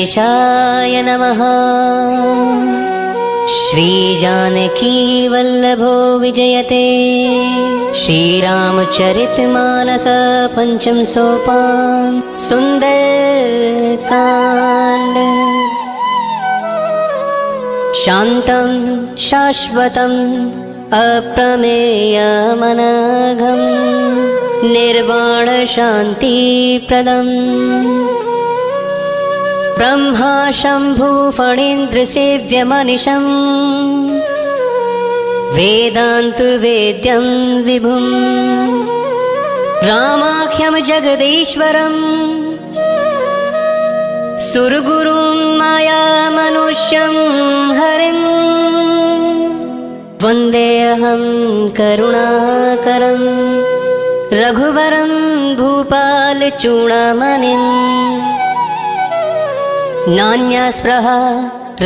गणेशाय नमः। श्रीजानकी वल्लभो विजयते। श्रीरामचरितमानस पंचम सोपान सुंदरकांड। शांतं शाश्वतं अप्रमेयमनघं निर्वाण शान्तिप्रदम् ब्रह्मा शंभु फणीन्द्र सेव्यमनिशं वेदांत वेद्यं विभुं रामाख्यं जगदीश्वरं सुरगुरुं माया मनुष्यं हरिं वन्देऽहं करुणाकरं रघुवरं भूपालचूडामणिं। नान्यस्पृहा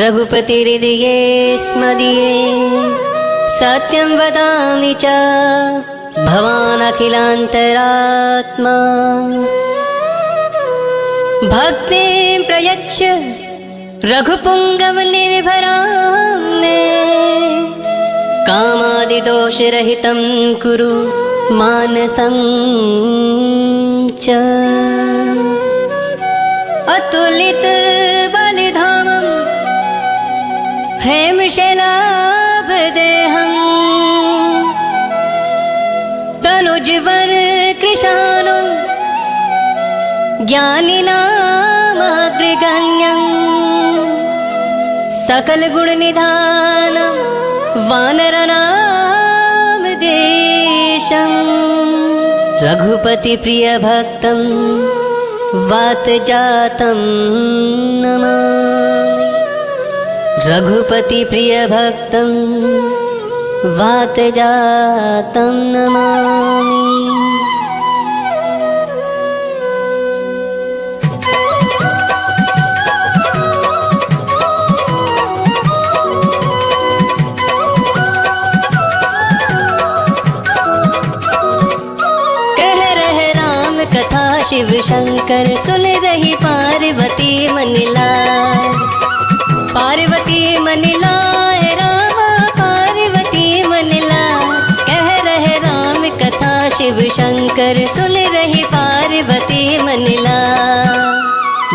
रघुपतिर्हृदये स्मदीये सत्यं वदामि च भवान् अखिलान्तरात्मा। भक्तिं प्रयच्छ रघुपुङ्गवनिर्भरां मे कामादिदोषरहितं कुरु मानसं च। अतुलित बलिधामं हेमशैलाभदेहं तनुजवर कृशानं ज्ञानिनामग्रगण्यं सकलगुणनिधानं वानरनामधीशं रघुपतिप्रियभक्तं वातजातं नमामि। रघुपतिप्रियभक्तं वातजातं नमामि। कथा शिव शंकर सुन रही पार्वती मनिला। पार्वती मनिला है रामा पार्वती मनिला। कह रहे राम कथा शिव शंकर सुन रही पार्वती मनिला।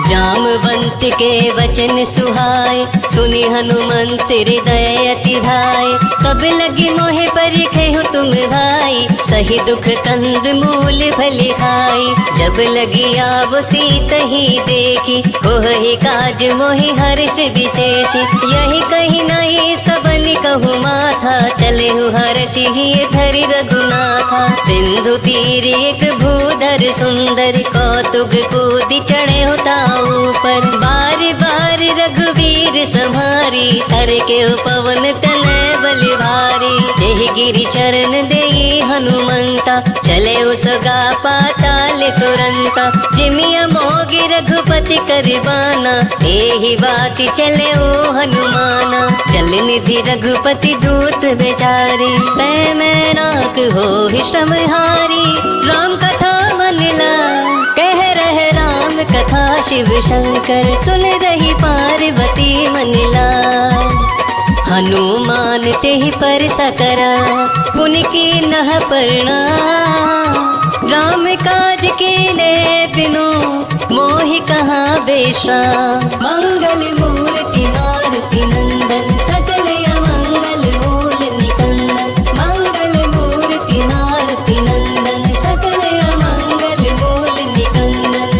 जामवंत के वचन सुहाए सुनि हनुमंत हृदय अति भाए। तब लगी मोहे परिखे हो तुम भाई सही दुख कंद मूल फल खाई। जब लगी आव सीत ही देखी होहि काज मोहि हर्ष विशेष। यही कहीं नहीं सबन कहु माथा चले हु हर्ष ही धरि रघुनाथा। सिंधु तीर एक भूधर सुंदर कौतुक कूदि चढ़े होता ऊपर। बार बार रघुवीर संहारी कर के पवन तनय बलि भारी। देहि गिरि चरण देहि हनुमंता चले उसगा पाताल तुरंता। जिमिया मोहि रघुपति करबाना एहि बात चले ओ हनुमाना। चल निधि रघुपति दूत बेचारी तै मैं नाक हो श्रमहारी। राम कथा मनला कह रहे राम कथा शिव शंकर सुन रही पार्वती मनिला। हनुमान तेहि पर सकरा पुनि की नह परना। राम काज के ने बिनु मोहि कहाँ बेशा। मंगल मूर्ति मारुति नंदन सकल अमंगल मूल निकंदन। मंगल मूर्ति मारुति नंदन सकल अमंगल मूल निकंदन।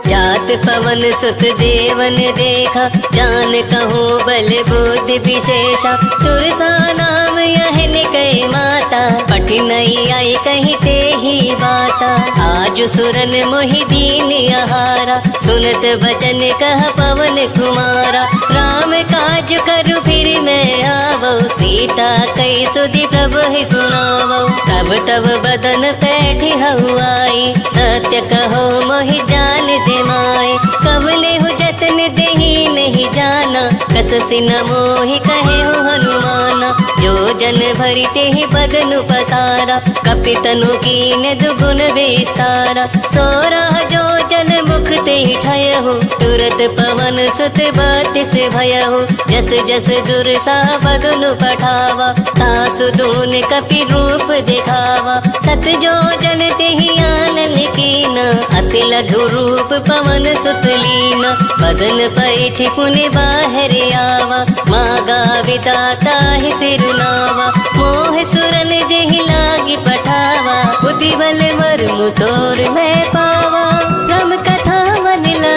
जात पवन सुत देवन देखा जान कहूँ बल बुद्धि विशेषा। सुरसा नाम यह निकय माता पठि नहीं आई कहीं ते ही बाता। आज सुरन मोहि दीन आहारा सुनत बचन कह पवन कुमारा। राम काज करु फिर मैं आवो सीता कई सुधि प्रभु ही सुनावो। तब तब बदन पैठी हउआई सत्य कहो मोहि जान दे माय। कबले हु जतन देहि नहीं नहीं जाना, कससि न मोहि कहे हो हनुमाना। जो जन भरिते ही बदन पसारा, कपितनु कीन दुगुन विस्तारा। 16 जो जन मुख ते ही ठय हो, तुरत पवन सुत 32 भय हो। जस जस दुर्सा बदन पठावा, तासु दून कपि रूप दिखावा। सत जो जन ते ही आनन कीना, अति लघु रूप पवन सुत लीना। बदन पैठ पुनि बाहर आवा, मागा विदाता ही सिरुनावा। मोह सुरन जेहि लागी पठावा, बुद्धि बल मर्मु तोर मैं पावा। राम कथा वनिला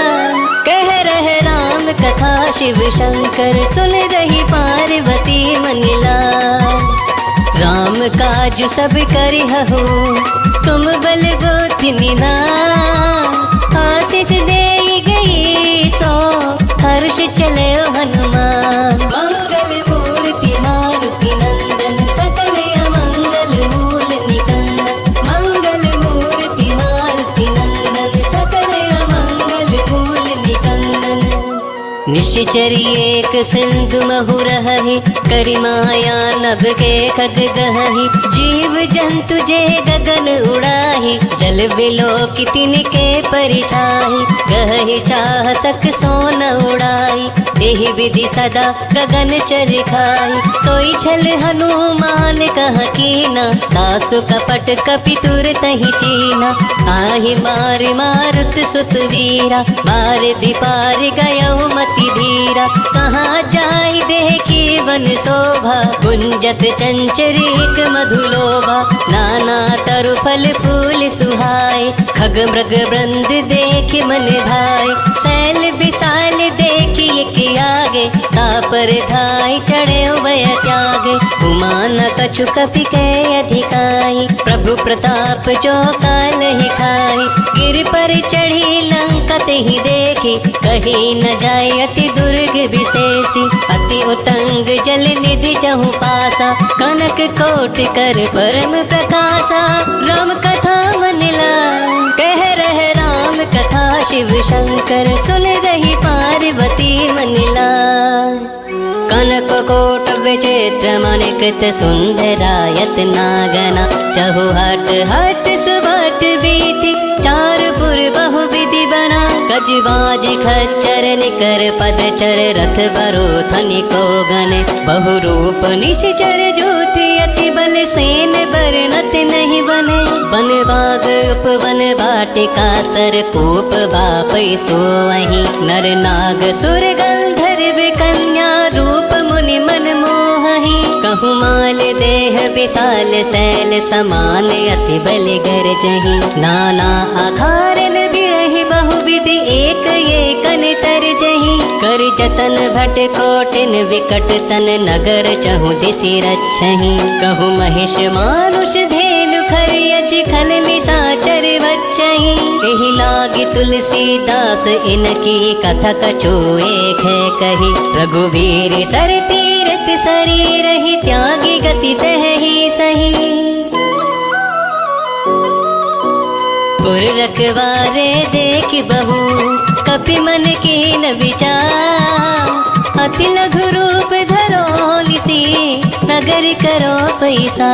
कह रहे राम कथा, शिव शंकर सुन रही पार्वती मनिला। राम काज सब करिहु, तुम बल गोथिनी ना। आशीष दे गई सो, हर्ष चले हनुमान। मंगल मूर्ति मारुति नंदन, सकल अमंगल मूल निकंदन। मंगल मूर्ति मारुति नंदन, सकल अमंगल मूल निकंदन। निश्चर एक सिंधु महु रहहि, करि माया नभ के खग गहहि। जीव जंतु जे गगन उड़ाहि, जल बिलोक तिनके परिछाहि। गहहि चाह सक सोन उड़ाई, एहि विधि सदा गगन चर खाई। सोई छल हनुमान कह कीना, दासु कपट कपि तुर तहि चीना। आहि मार मारुत सुत वीरा, मार दिपार गयउ मति धीरा। कहाँ जाई देखी वन शोभा, गुंजत चंचरीक मधुलोभा। नाना तरु फल फूल सुहाए, खग मृग वृंद देख मन भाई। सैल विशाल देखी एक आगे, तापर धाई चढ़े उभय त्यागे। उमा न कछु कपि के अधिकाई, प्रभु प्रताप जो काल ही खाई। गिर पर चढ़ी लंका ही देखी, कहीं न जाय अति दुर्ग विशेषी। अति उतंग जल निधि जहु पासा, कनक कोट कर परम प्रकाशा। राम कथा वनिला कह रहे राम कथा, शिव शंकर सुन रही पार्वती मनिला। कनक कोट विचित्र मणिकृत सुंदरायत नागना। चहु हट हट सुबट बीति, चार पुर बहु विधि बना। कजबाज खच्चर निकर पदचर, रथ बरो थनिको गने। बहु रूप निश्चर ज्योति, अति बल सेन बरनत नहीं बने। वन बाग उपवन वाटिका, सर कूप बापै सोअहि। नर नाग सुर गंधर्व कन्या, रूप मुनि मन मोहहि। कहु माल देह विशाल शैल समान, अति बल गरजहि। नाना आखारन बिरहि बहुविधि, एक एकन तरजहि। कर जतन भट कोटिन विकट तन, नगर चहु दिसि रक्षहि। कहु महिष मानुष धेनु खरियच, खल निशाचर बच्चहि। एहि लागी तुलसीदास इनकी, कथा कछु एक है कही। रघुवीर सर तीरथ शरीर ही, त्यागी गति तहि सही। पुर रखवारे देख बहु, कपि मन कीन विचार। अति लघु रूप धरो निसी, नगर करो पैसा।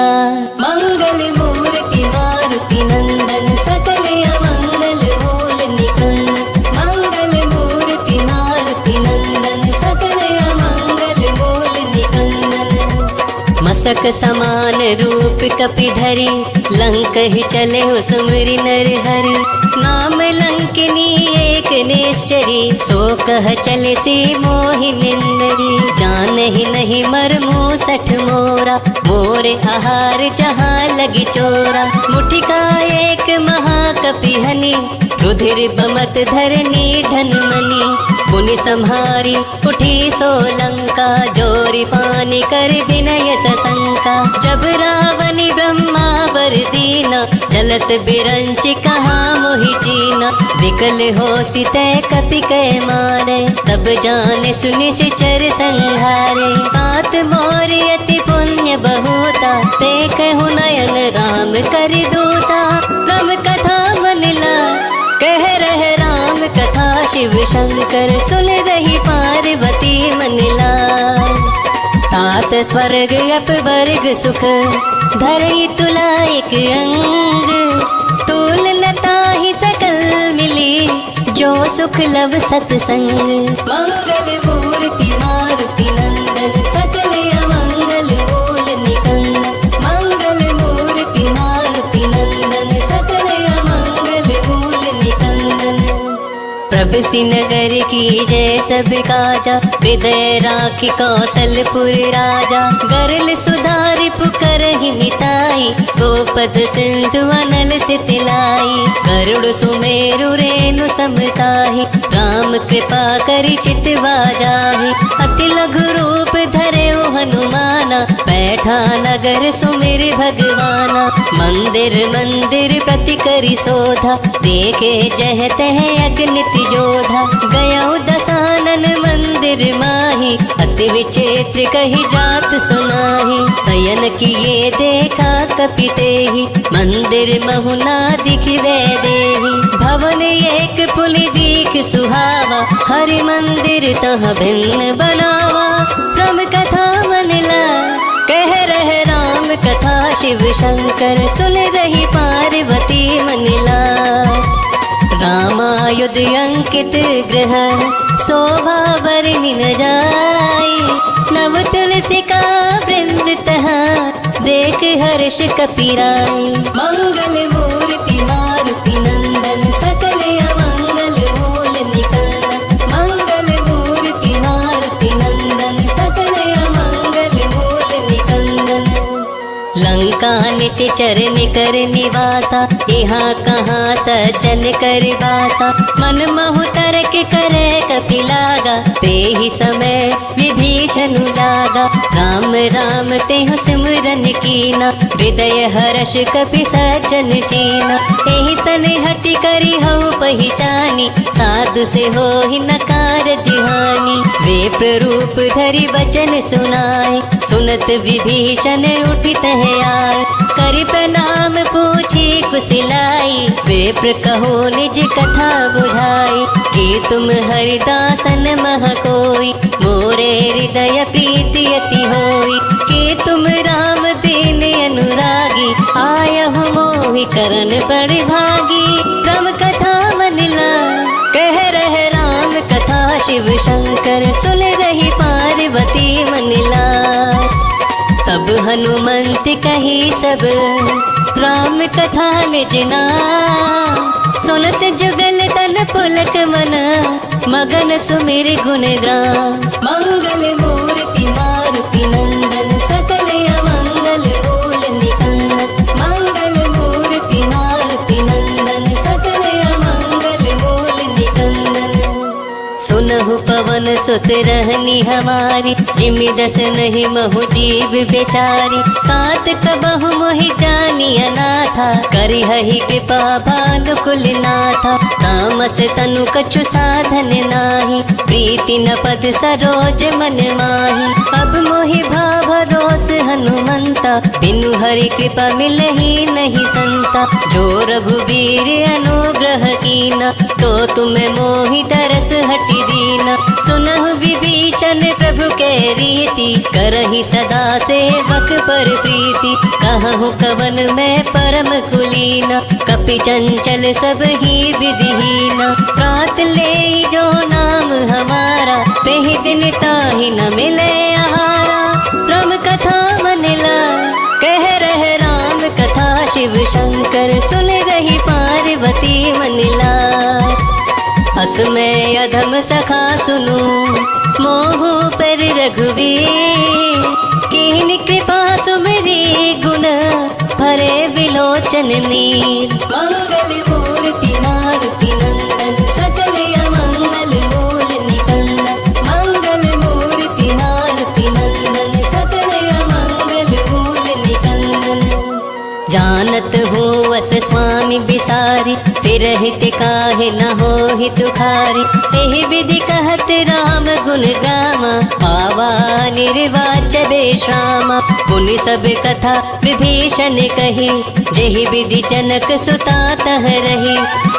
मंगल मूर्ति मारुति नंदन, सकल अमंगल मूल निकंदन। मंगल मूर्ति मारुति नंदन, सकल अमंगल मूल निकंदन। मसक समान रूप कपि धरि, लंक ही चले हो सुमरि नर हरि। नाम लंकिनी एक निश्चरी, सो कह चले सी मोहि निंदरी। जान ही नहीं मरमु सठ मोरा, मोरे आहार जहाँ लगी चोरा। मुठिका एक महाकपि हनि, रुधिर बमत धरनी धन मनी। पुनि संहारी उठी सोलंका, जोरी पानी कर विनय सशंका। जब रावणी ब्रह्मा वर दीना, चलत बिरंच कहाँ मोहि चीना। विकल हो सिते कपि कै मारे, तब जाने सुनि सिचर संहारे। तात मोर अति पुण्य बहुता, ते कहु नयन राम कर दूता। राम कथा वनिला कह रहे राम कथा, शिव शंकर सुन रही पार्वती मन लाय। तात स्वर्ग अपवर्ग सुख धरई तुला एक अंग, तूल लता ही सकल मिली जो सुख लव सत्संग। मंगल मूर्ति मारुति नंदन सकल अमंगल मूल निकंदन, मंगल मूर्ति मारुति नंदन सकल अमंगल मूल निकंदन। प्रभु सिनगर की जय सब काजा, हृदय राखी कौशलपुर राजा। गरल सुधारि पुकारहि निताई, गोपद सिंधु अनल सितलाई। गरुड़ सुमेरु रेणु समताहि, राम कृपा करि चितवा जाहि। अति लघु रूप धरे ओ हनुमाना, बैठा नगर सुमिर भगवाना। मंदिर मंदिर प्रति करि शोधा, देखे जह तह अगनित जोधा। गया दसानन मंदिर माही, अति विचित्र कही जात सुनाही। शयन किए देखा कपितेहि, मंदिर महुना दिखिवे देहि। भवन एक पुलि दीख सुहावा, हरि मंदिर तह भिन्न बनावा। राम कथा मन लाय, कह रहे राम कथा शिव शंकर सुन रही पार्वती मन लाय। रामायुध अंकित ग्रह शोभा बरनि न जाई। नव तुलसी का वृंद तहा, देख हर्ष कपिराई। मंगल मूर्ति मारुति नंदन सकल अमंगल मूल निकंदन, मंगल मूर्ति मारुति नंदन सकल अमंगल मूल निकंदन। लंका निश्चर निकर निवासा, यहाँ कहाँ सज्जन कर बासा। मन महु तरक करे कपिलागा, ते ही समय विभीषण जागा। राम राम तेहु सिमरन कीना, हृदय हर्ष कपि सज्जन चीना। एहि सन हटि करि हऊ पहिचानी, साधु से हो ही नकार जिहानी। वे रूप धरि वचन सुनाए, सुनत विभीषण उठित है आय। करि प्रणाम पूछी कुशलाई, विप्र कहो निज कथा बुझाई। कि तुम हरिदासन मह कोई, मोरे हृदय प्रीति अति होई। कि तुम राम दीन अनुरागी, आयहु मोहि करन बड़ भागी। राम कथा मन लाय, कह रहे राम कथा शिव शंकर सुन रही पार्वती मन लाय। तब हनुमंत कही सब राम कथा निज नाम। सुनत जुगल तन पुलक मन, मगन सुमिर गुण ग्राम। मंगल मूर्ति मारुति नंदन सकल अमंगल मूल निकंदन, मंगल मूर्ति मारुति नंदन सकल अमंगल मूल निकंदन। सुनहु पवन सुत रहनी हमारी, जिमि दस नहीं महु जीव बेचारी। तात कबहु मोहि जानी अनाथा, करि हहि कृपा भानुकुल नाथा। तामस तनु कछु साधन नाही, प्रीति न पद सरोज मन माही। अब मोहि भाव भरोस हनुमंता, बिनु हरि कृपा मिलहि नहीं संता। जो रघुबीर अनुग्रह कीना, तो तुम्हें मोहि तरस हटि दीना। सुनहु विभीषण प्रभु के रीति, करहि सदा सेवक पर प्रीति। कहूँ कवन मैं परम कुलीना, कपि चंचल सब ही विधिहीना। प्रात ले जो नाम हमारा, तेहि दिन ताहि न मिले आहारा। राम कथा मन लाय, कह रहे राम कथा शिव शंकर सुन रही पार्वती मन लाय। असमय अधम सखा सुनो, मोहु पर रघुवीर। कीन कृपा सुमरी गुण, भरे विलोचन नीर। मंगल मूर्ति मारुति नंदन सकल अमंगल मूल निकंदन, मंगल मूर्ति मारुति नंदन सकल अमंगल मूल निकंदन। जानत हूँ वस स्वामी बिसारी, फिरहित काहे न होहि तुखारी। एहि विधि कहत राम गुण गामा, पाव गावा निर्वाच बेश्राम। पुनि सब कथा विभीषण कही, जेहि विधि जनक सुता तह रही।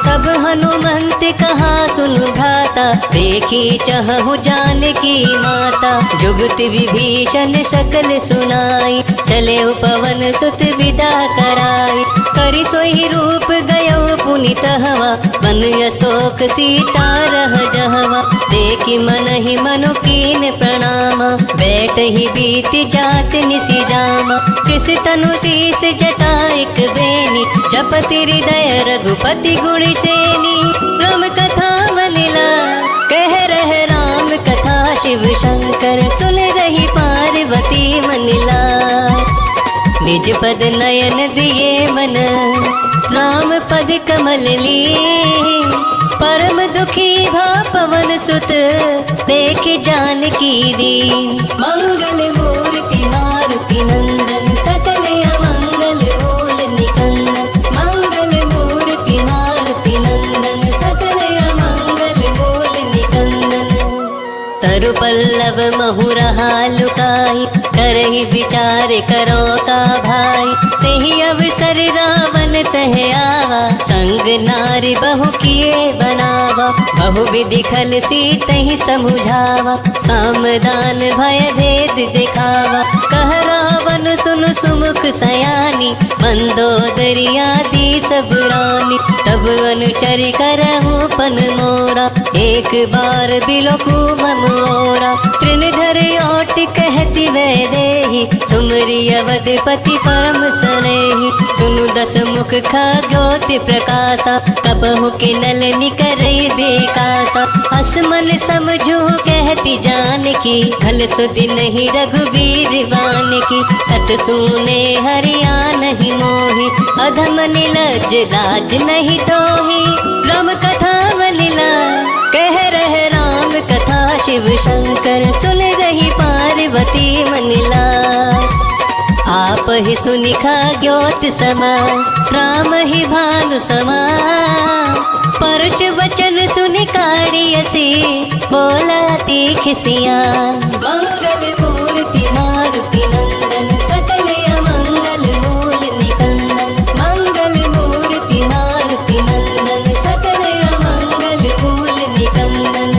तब हनुमंत कहा सुनु भ्राता, देखी चहु जानकी माता। जुगत विभीषण सकल सुनाई, चले पवन सुत विदा कराई। करि सोई रूप गयो पुनि तहवा, मन अशोक सीता रह जहवा। देखि मन ही मनु कीन प्रणामा, बैठ ही बीत जात निसि जामा। किस तनु शीस जटाइक बेनी, जपति हृदय रघुपति गुण सेनी। राम कथा मनिला कह रहे राम कथा, शिव शंकर सुन रही पार्वती मनिला। निज पद नयन दिए मन, राम पद कमल लिए। परम दुखी भा पवन सुत, देख जानकी दीन। मंगल मूर्ति मारुति नंदन, सकल अमंगल मूल निकंदन। मंगल मूर्ति मारुति नंदन, सकल अमंगल मूल निकंदन। तरु पल्लव महुरहा लुकाई, करहि विचार करो का भाई। तेहि अवसर रावण तह आवा, संग नारी बहु किए बनावा। बहु विधि खल सीतहि समुझावा, सामदान भय भेद दिखावा। कह रावण सुन सुमुख सयानी, मंदोदरी आदि सब रानी। तब अनुचर करहु पन मोरा, एक बार बिलोकु मम ओरा। तृणधर ओट कहती वै देहि, सुमरि अवधपति परम सनेहि। सुनु दस मुख खगोति प्रकाशा, कबहु किनल निकरई बेकासा। हस मन समझो कहती जानकी, खल सुधि नहीं रघुवीर वानकी। सट सूने हरिया नहीं मोहि, अधम निलज लाज नहीं तोहि। राम कथा मनिला कह रहे राम कथा, शिव शंकर सुन रही पार्वती मनिला। आप ही सुनि खगोत समा, राम ही भानु समा। परश वचन सुनि काढ़ियसि, बोला तीख सिया। मंगल मूर्ति मारुति नंदन, सकल अमंगल मूल निकंदन। मंगल मूर्ति मारुति नंदन, सकल अमंगल मूल निकंदन।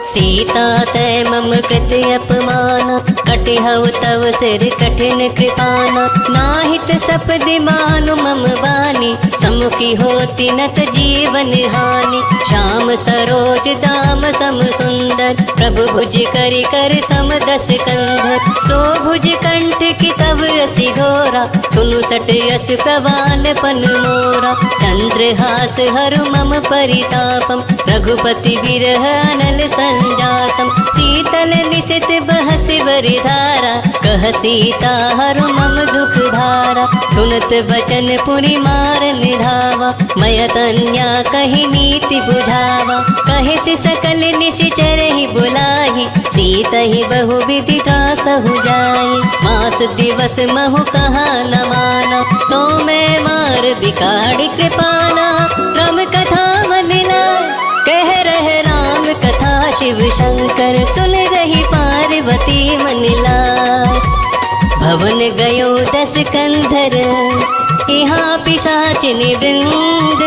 सीता तै मम कृत अपमान, कटिहउ तव सिर कठिन कृपाना। नाहित सपदि मानु मम बानी, समुखी होती नत जीवन हानि। श्याम सरोज दाम सम सुंदर, प्रभु भुज करि कर सम दस कंधर। सो भुज कंठ की तव असी घोरा, सुनु सट यस प्रवान पन मोरा। चंद्रहास हरु मम परितापम, रघुपति विरह अनल संजातम। शीतल निशित बहसि बरिधारा, कह सीता हरु मम दुख भारा। सुनत बचन पुनि मारन धावा, मैं तन्या कही नीति बुझावा। कहे से सकल निशिचर ही बुलाही, सीता ही बहु विधि त्रासहु जाई। मास दिवस महु कहा न माना, तो मैं मार बिगाड़ी कृपाना। राम कथा मनिला कह रहे राम कथा, शिव शंकर सुन रही पार्वती मनिला। भवन गयो दस कंधर, यहाँ पिशाचिनी वृंद।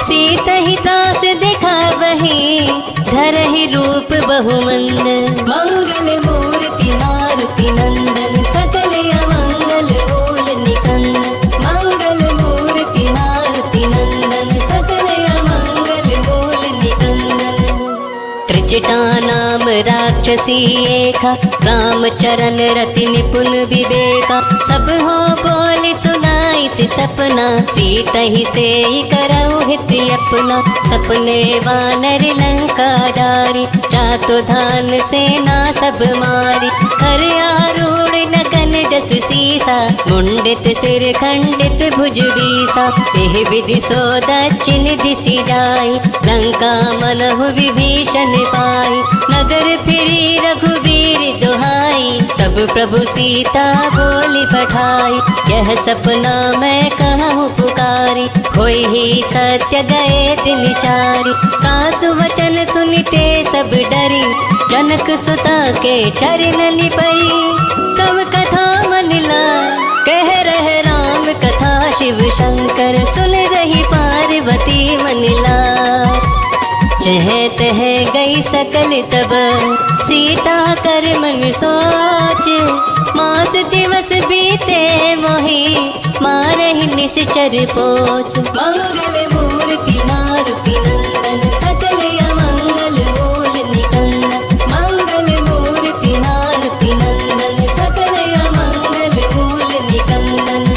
सीता ही त्रास देखा वही, धरहि रूप बहुमंद। मंगल मूर्ति मारुति नंदन, सकल अमंगल मूल निकंदन। मंगल मूर्ति मारुति नंदन, सकल अमंगल मूल निकंदन। त्रिजटा नाम राक्षसी एका, राम चरण रति निपुण विवेका। सब हो बोल सुनाई से सपना, सीता ही से करऊ हित अपना। सपने वानर लंका डारी, जातो धान सेना सब मारी। हर आरूढ़ नगन जस सीसा, मुंडित सिर खंडित भुज बीसा। एह विधि सो दक्षिण दिशि जाई, लंका मनहु विभीषण पाई। नगर फिरी रघुवीर दुहाई, तब प्रभु सीता बोली पठाई। यह सपना मैं कहूँ पुकारी, होई ही सत्य गए दिन चारी। कासु वचन सुनते सब डरी, जनक सुता के चरण लिपई तब कथा मन लाय। कह रहे राम कथा शिव शंकर सुन रही पार्वती मन लाय। चह तह गई सकल तब सीता कर मन सोच। मास दिवस बीते मोहि मारहि निश्चर पोच। मंगल मूर्ति मारुति नंदन सकल अमंगल मूल निकंदन। मंगल मूर्ति मारुति नंदन सकल अमंगल मूल निकंदन।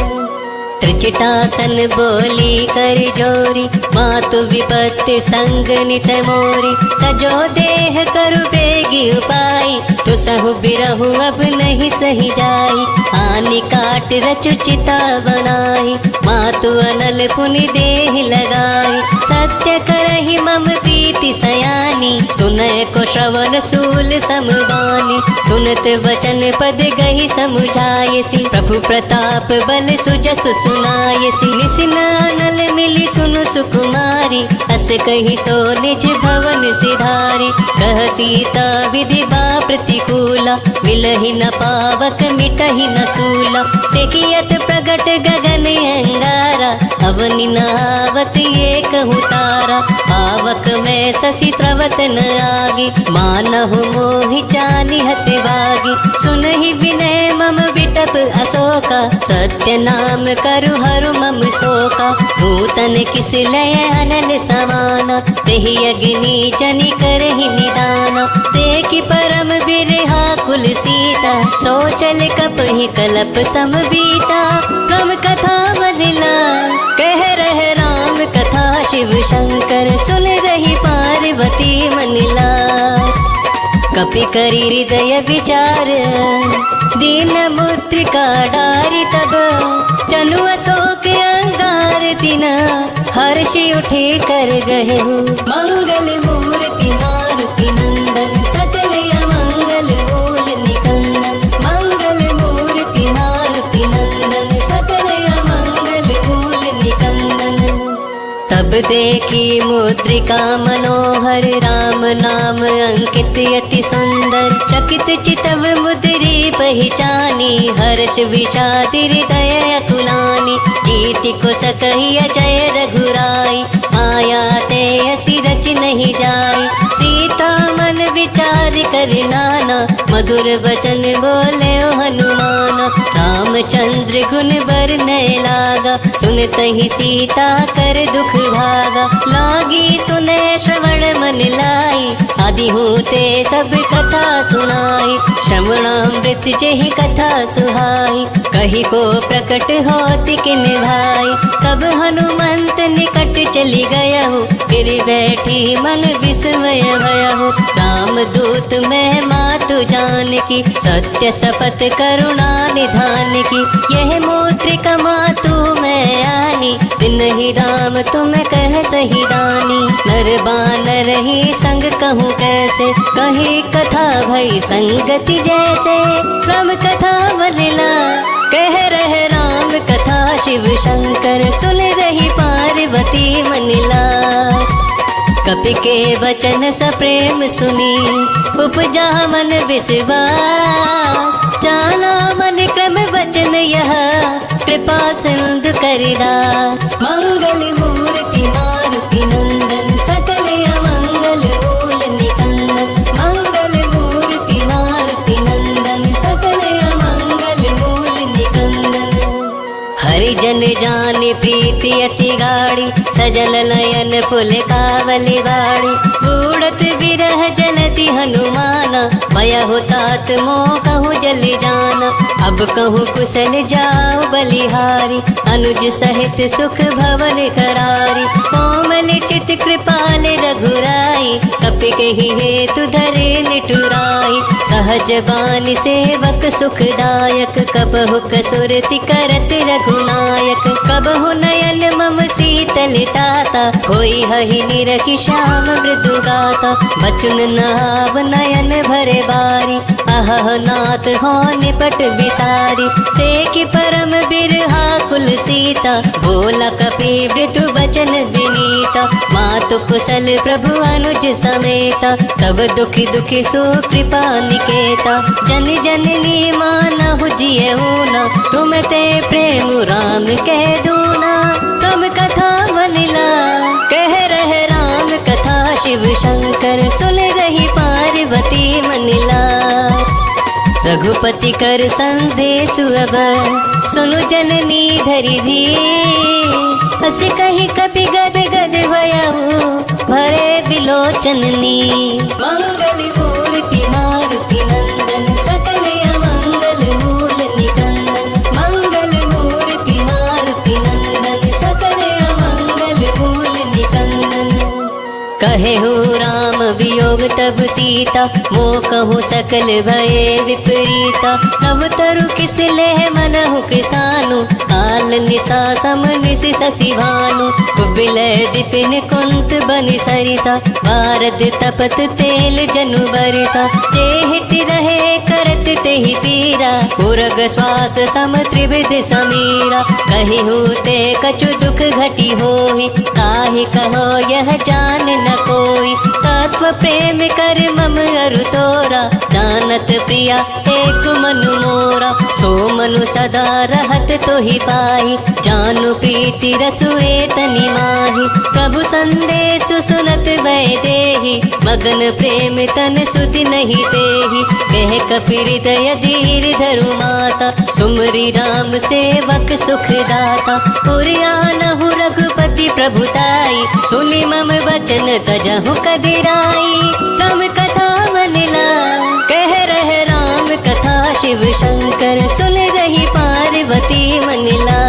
त्रिजटासन बोली कर जोरी मातु विपत्ति संग नित मोरी। तजो देह करु बेगी उपाई तो सहु बिरहु अब नहीं सही जाई। आनी काट रचु चिता बनाई मातु अनल पुनि देह लगाई। सत्य करहि मम प्रीति सयानी सुनय को श्रवण सूल समबानी। सुनत वचन पद गही समुझायसी प्रभु प्रताप बल सुजसु सुनायसी। निसिन अनल मिली सुनु सुकुमारी अस कही सो निज भवन सिधारी। कह सीता विधि बा प्रतिकूला मिलहि न पावक मिटहि न सूला। देखियत प्रगट गगन अंगारा अवनि न आवत एक तारा। पावक में शशि स्रवत न आगी मानहु मोहि जानि हत बागी। सुनहि विनय मम विटप अशोका सत्य नाम करु हरु मम शोका। नूतन किस लय अनल समाना तेहि अग्नि जनि करहि निदाना। देखि परम बिरहा कुल सीता सोचल कपहि कलप सम बीता। प्रम कथा बदला कह रहे राम कथा शिव शंकर सुन रही पार्वती मन लाय। कपि करि हृदय विचार दीन मुद्रिका डारि तब। जनु अशोक अंगार तिना हर्षि उठे कर गहेहु। मंगल मूर्ति मारुति नंदन सकल अमंगल मूल निकंदन। मंगल मूर्ति मारुति नंदन सकल अमंगल मूल निकंदन। तब देखी मुद्रिका मनोहर राम नाम अंकित अति सुंदर। चकित चितव मुद्री पहचानी हर्ष विषाद हृदय अकुलानी। कीर्ति को सकहि अजय रघुराई माया ते असी रच नहीं जाई। सीता मन विचार कर नाना मधुर वचन बोले हनुमाना। रामचंद्र गुण बरनय लागा सुनतहि सीता कर दुख भागा। लागी सुने श्रवण मन लाई आदि होते सब कथा सुनाई। श्रवणामृत जेहि कथा सुहाई कही को प्रकट होति किन भाई। तब हनुमंत निकट चली गया हो फिर बैठी मन विस्मय भया हो। राम दूत मैं मातु जान की सत्य शपथ करुणा निधान की। यह मुद्रिका मातु मैं आनी दिन ही राम तुम कह सही दानी। नर बानर ही संग कहूँ कैसे कही कथा भई संगति जैसे। राम कथा बदला कह रहे राम कथा शिव शंकर सुन रही पार्वती मन लाय। कपि के वचन सप्रेम सुनी उपजा मन विश्वास। जाना मन क्रम वचन यह कृपा सिंधु करिदा। मंगल मूर्ति मारुति नंदन सकल अमंगल मूल निकंदन। मंगल मूर्ति मारुति नंदन सकल अमंगल मूल निकंदन। हरिजन जान प्रीति अति गाड़ी सजल नयन पुल कावली बाड़ी। बूढ़त बिरह जलति हनुमाना भय होतात मोह कहूँ जल जाना। अब कहूँ कुशल जाओ बलिहारी अनुज सहित सुख भवन करारी। कोमल चित कृपाल रघुराई कपि कहि हेतु धरे निटुराई। सहज बानी सेवक सुखदायक कबहु कसुरति करत रघुनायक। कबहु नयन मम शीतल ताता होई हहि निरखि श्याम मृदु गाता। बचन नाव नयन भरे बारी अहह नाथ हो निपट विसारी। देखी परम बिरहा कुल सीता, बोला कपि मृदु वचन विनीता। मातु कुशल प्रभु अनुज समेता, तब दुखी दुखी सुकृपा निकेता। जन जननी मानहु जियहु न, तुम ते प्रेम राम कह दूना। तुम कथा बनिला कह रहे राम कथा, शिव शंकर सुन रही पार्वती मनिला। रघुपति कर संदेश अब, सुनु जननी धरि धीर। हस कही कपि गद गद भयहु, भरे बिलोचननी। मंगल मूर्ति मारुति नंदन, सकल अमंगल मूल निकंदन। मंगल मूर्ति मारुति नंदन, सकल अमंगल मूल निकंदन। कहे हो राम वियोग तब सीता, मोह कहूँ सकल भये विपरीता। नव तरु किस लेह मनहु कृसानु, काल निशा सम निश शशि भानु। कुबिलय विपिन कुंत बनि सरिसा, बारद तपत तेल जनु बरिसा। जे हित रहे करत तेहि पीरा, उरग श्वास सम त्रिविध समीरा। कहि होते कछु दुख घटी होहि, काहि कहो यह जान न कोई। तत्व प्रेम कर मम अरु तोरा, जानत प्रिया एक मनु मोरा। सो मनु सदा रहत तोहि पाहि, जानु प्रीति रसुए तनि माहि। प्रभु संदेश सुनत भय देहि, मगन प्रेम तन सुधि नहीं देहि। कह कपि हृदय धीर धरु माता, सुमरि राम सेवक सुख दाता। पुरियानहु रघुपति प्रभुताई, सुनि मम वचन तजहु कदिराई। राम कथा मनिला कह रहे राम कथा, शिव शंकर सुन रही पार्वती मनिला।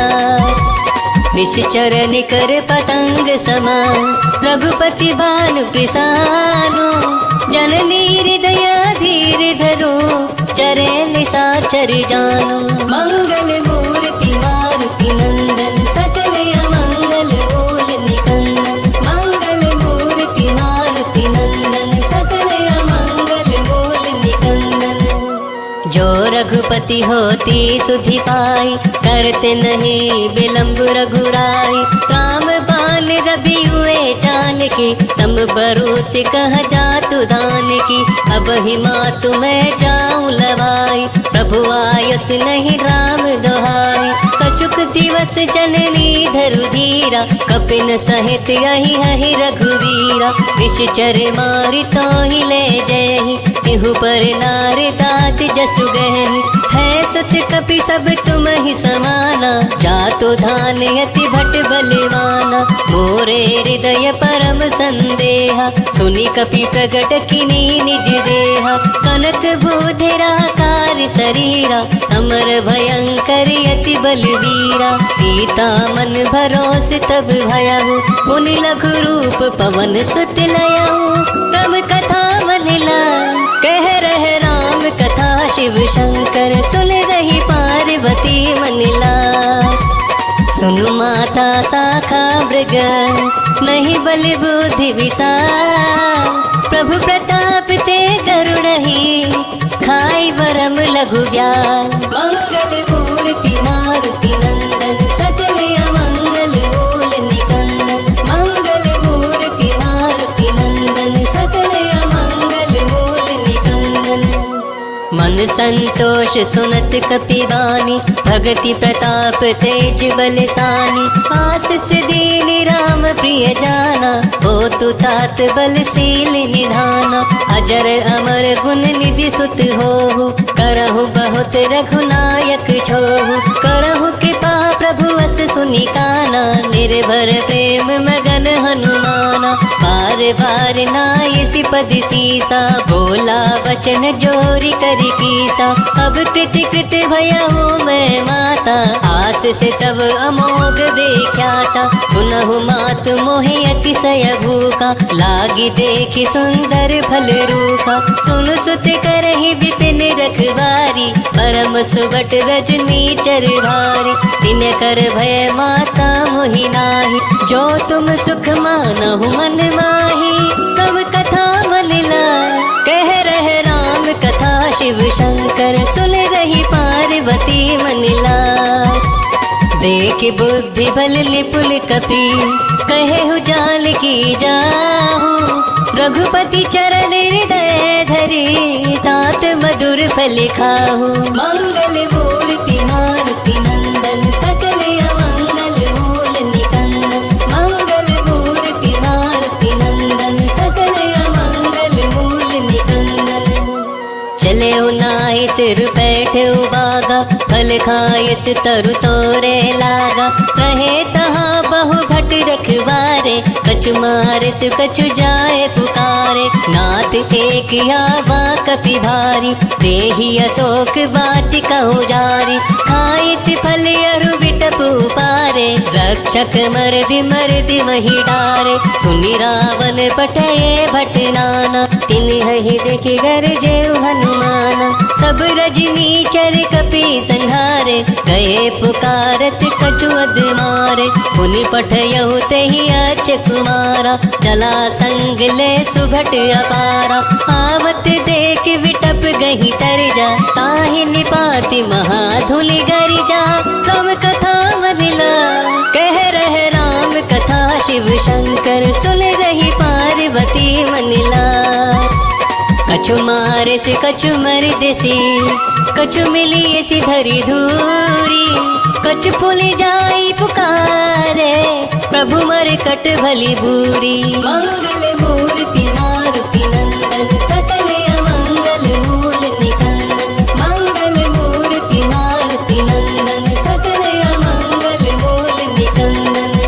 निश्चर निकर पतंग समान, रघुपति बानु कृसानु। जननी हृदय धीर धरो, चरे निशाचर जानो। मंगल मूर्ति मारुति नंदन, सकल अमंगल मूल निकंदन। मंगल मूर्ति मारुति नंदन, सकल अमंगल मूल निकंदन। जो रघुपति होती सुधि पाई, करते नहीं विलंब रघुराई। राम बान रवि हुए जानकी, तम बरूत कह जातु दानकी। अब ही मातु मैं जाऊं लवाई, प्रभु आयस नहीं राम दोहाई। कछुक दिवस जननी धरु धीरा, कपिन सहित यही हहि रघुवीरा। निश्चर मारि तो ही ले जयहि, तिहु पर नार दात जसु गहहि। है सत कपि सब तुम ही समाना, जातो धान यति भट बलवाना। मोरे हृदय परम संदेहा, सुनि कपि प्रगट किनी निज देहा। कनक भूधरा कार शरीरा, अमर भयंकर यति बलवीरा। सीता मन भरोस तब भयहु, पुनि लघु रूप पवन सुत लयहु। राम कथा बनिला कह रहे राम कथा, शिव शंकर सुन रही पार्वती मनिला। सुनु माता शाखा मृग, नहीं बल बुद्धि विशाल। प्रभु प्रताप ते गरुड़हि, खाई बरम लघु व्याल। मंगल मूर्ति मारुति नंदन, सकल अमंगल मूल निकंदन। मंगल मूर्ति मारुति नंदन, सकल अमंगल मूल निकंदन। मन संतोष सुनत कपिवानी, भगति प्रताप तेज बलसानी। आशीष दीनि राम प्रिय जाना, हो तु तात बलशील निधाना। अजर अमर गुण निधि सुत होहु, करहु बहुत रघुनायक छोहु। करहु कृपा प्रभु अस सुनि काना, निर्भर प्रेम मगन हनुमाना। बार बार नायसि पद सीसा, बोला वचन जोरी करि कीसा। अब कृति कृत भयहु मैं माता, आस से तब अमोघ विख्याता। सुनहु मात मोहि अतिशय भूखा, लागी देखि सुंदर फल रूखा। सुन सुत करहि विपिन रखवारी, परम सुबट रजनी चर भारी। तिन कर भय माता मोहि नाही, जो तुम सुख मानहु मन माही। तब कथा बनिला कह रहे राम कथा, शिव शंकर सुन रही पार्वती पार्वती मन लाय। देख बुद्धि बल निपुल कपि कहे हु जाल की जाहू। रघुपति चरण हृदय धरी तात मधुर फल खाहू। मंगल मूर्ति मारुति नंदन सकल अमंगल मूल निकंदन। मंगल मूर्ति मारुति नंदन सकल अमंगल मूल निकंदन। चले नाहि सिर बैठे बागा फल खायस तरु तोरे लागा। रहे तहाँ बहु भट रखवारे कछु मारस कछु जाए पुकारे। नाथ एक आवा कपि भारी देहि अशोक वाटिका उजारी। खायस फल अरु विटप उपारे रक्षक मर्दि मर्दि वही डारे। सुनि रावण पटये भट नाना तिन्हि देखि गरजे हनुमाना। सब रजनी चर कपि संहारे गए पुकारत कछु अदमारे। पुनि पठयहु तेहि अच कुमारा चला संग ले सुभट अपारा। आवत देख विटप गही तर जा ताहि निपाति महाधुलि गरिजा। राम कथा मनिला कह रहे राम कथा शिव शंकर सुन रही पार्वती मनिला। कछु मारे से कछु मर देसी कछु मिलिए सी धरी धूरी। कछु पुलि जाई पुकारे प्रभु मर कट भली बूरी। मंगल मूर्ति मारुति नंदन सकल अमंगल मूल निकंदन। मंगल मूर्ति मारुति नंदन सकल अमंगल मूल निकंदन।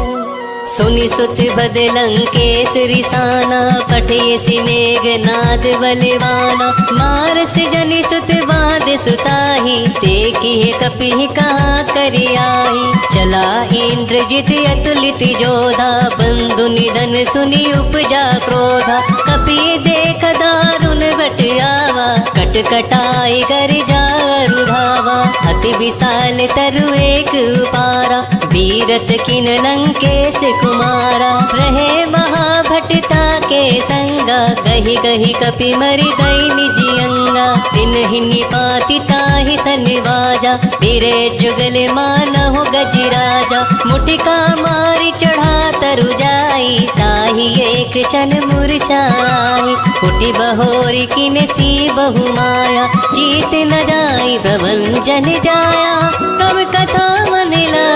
सुनि सुत बदलंकेश रिसाना पठये सि मेघनाद बलवाना। मारस जनि सुत बांध सुताही देखिए कपि कहाँ कर आही। चला इंद्रजित अतुलित जोधा बंधु निधन सुनि उपजा क्रोधा। कपि देख दारुण बट आवा कट कटाई कर जारु धावा। अति विशाल तरु एक उपारा बीरत किन लंकेश कुमारा। रहे महाभटता के संगा कही कही कपि मरि गई निज अंगा। तिन्हि निपाति ताहि सनिवाजा धीरे जुगल मानहु गजराजा। मुटिका मारी चढ़ा तरु जाई ताहि एक क्षण मूर्छाई। फुटि बहोरी किन सी बहु माया जीत न जाई प्रभंजन जाया। तब कथा मनिला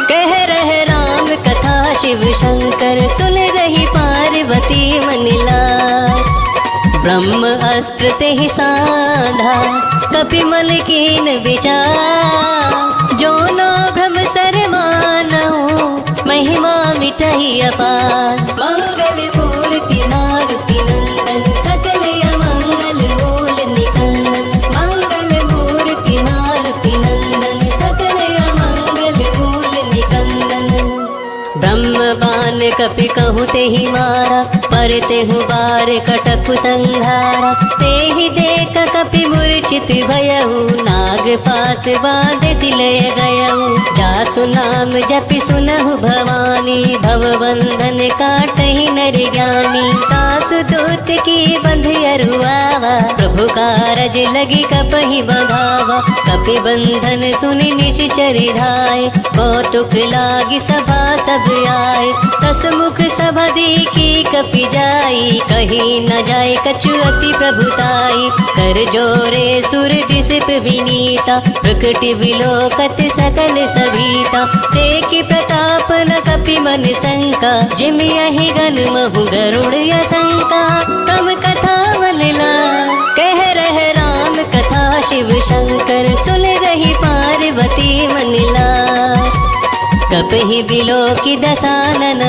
कह रहे राम कथा शिव शंकर सुन रही पार्वती मनिला। ब्रह्म अस्त्र तेहि सांढा कपि मल कीन विचार। जो ना भ्रम सर मानहु महिमा मिटहि अपार। मंगल मूर्ति मारुति नंदन सकल अमंगल मूल निकंदन। मंगल मूर्ति मारुति नंदन सकल अमंगल मूल निकंदन। ब्रह्म बान कपि कहु तेहि मारा पर तेहु बार कटक संघारा। तेहि देख कपि मूर्छित भयहु नाग पास बांध सिलय गयहु। जासु नाम जपि सुनहु भवानी भवबंधन काटहि नर ज्ञानी। तासु दूत की बंध अरुआवा प्रभु कारज लगी कपहि बंधावा। कपि बंधन सुनि निश्चर धाय कौतुक लागी सभा सब आए। दस मुख सभा देखी कपि जाई कहीं न जाए कछु अति प्रभुताई। कर जोरे सुर दिसिप विनीता प्रकटि विलोकत सकल सभीता। देखि प्रताप न कपि मन शंका जिमि यहि गन महु गरुड़ असंका। तम कथा मनिला कह रहे राम कथा शिव शंकर सुन रही पार्वती मनिला। कपहि बिलोकि दसानन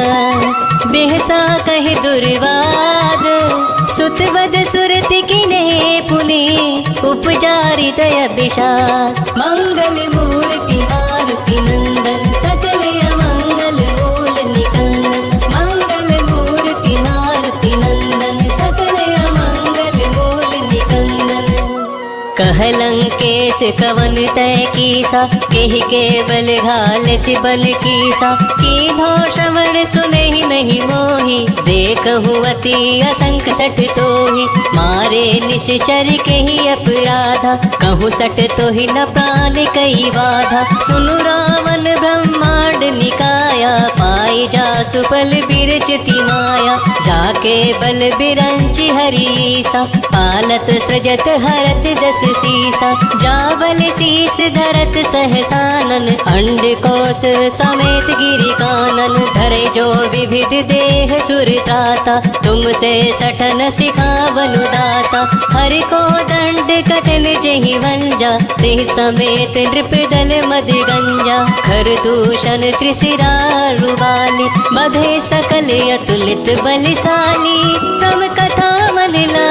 बेहसा कहि दुर्वाद। सुत बद सुरति किने पुनि उपजारि दय विषाद। मंगल मूर्ति मारुति नंदन सकल अमंगल मूल निकंदन। मंगल मूर्ति मारुति नंदन सकल अमंगल मूल निकंदन। कह कहलंकेश कवन तय कीसा, केहि केवल घाल से बल कीसा। कीन्हो श्रवण सुने ही नहीं मोही, देखहु अति असंख सठ तोहि। मारे निश्चर के ही अपराधा, कहूँ सठ तो ही न प्राण कई बाधा। सुनु रावण ब्रह्मांड निकाया, पाई जासु पल बिरचति माया। जाके बल बिरंचि हरीसा, पालत सृजत हरत दस सीसा। जाबल शीस धरत सहसानन, अंड कोस समेत गिरि कानन। धरे जो विविध देह सुर त्राता, तुमसे सठन सिखावनु दाता। हरि को दंड कठिन जहि वंजा, तेहि समेत नृप दल मद गंजा। खर दूषण त्रिशिरा रुबाली, बधे सकल अतुलित बलशाली। तम कथा मनिला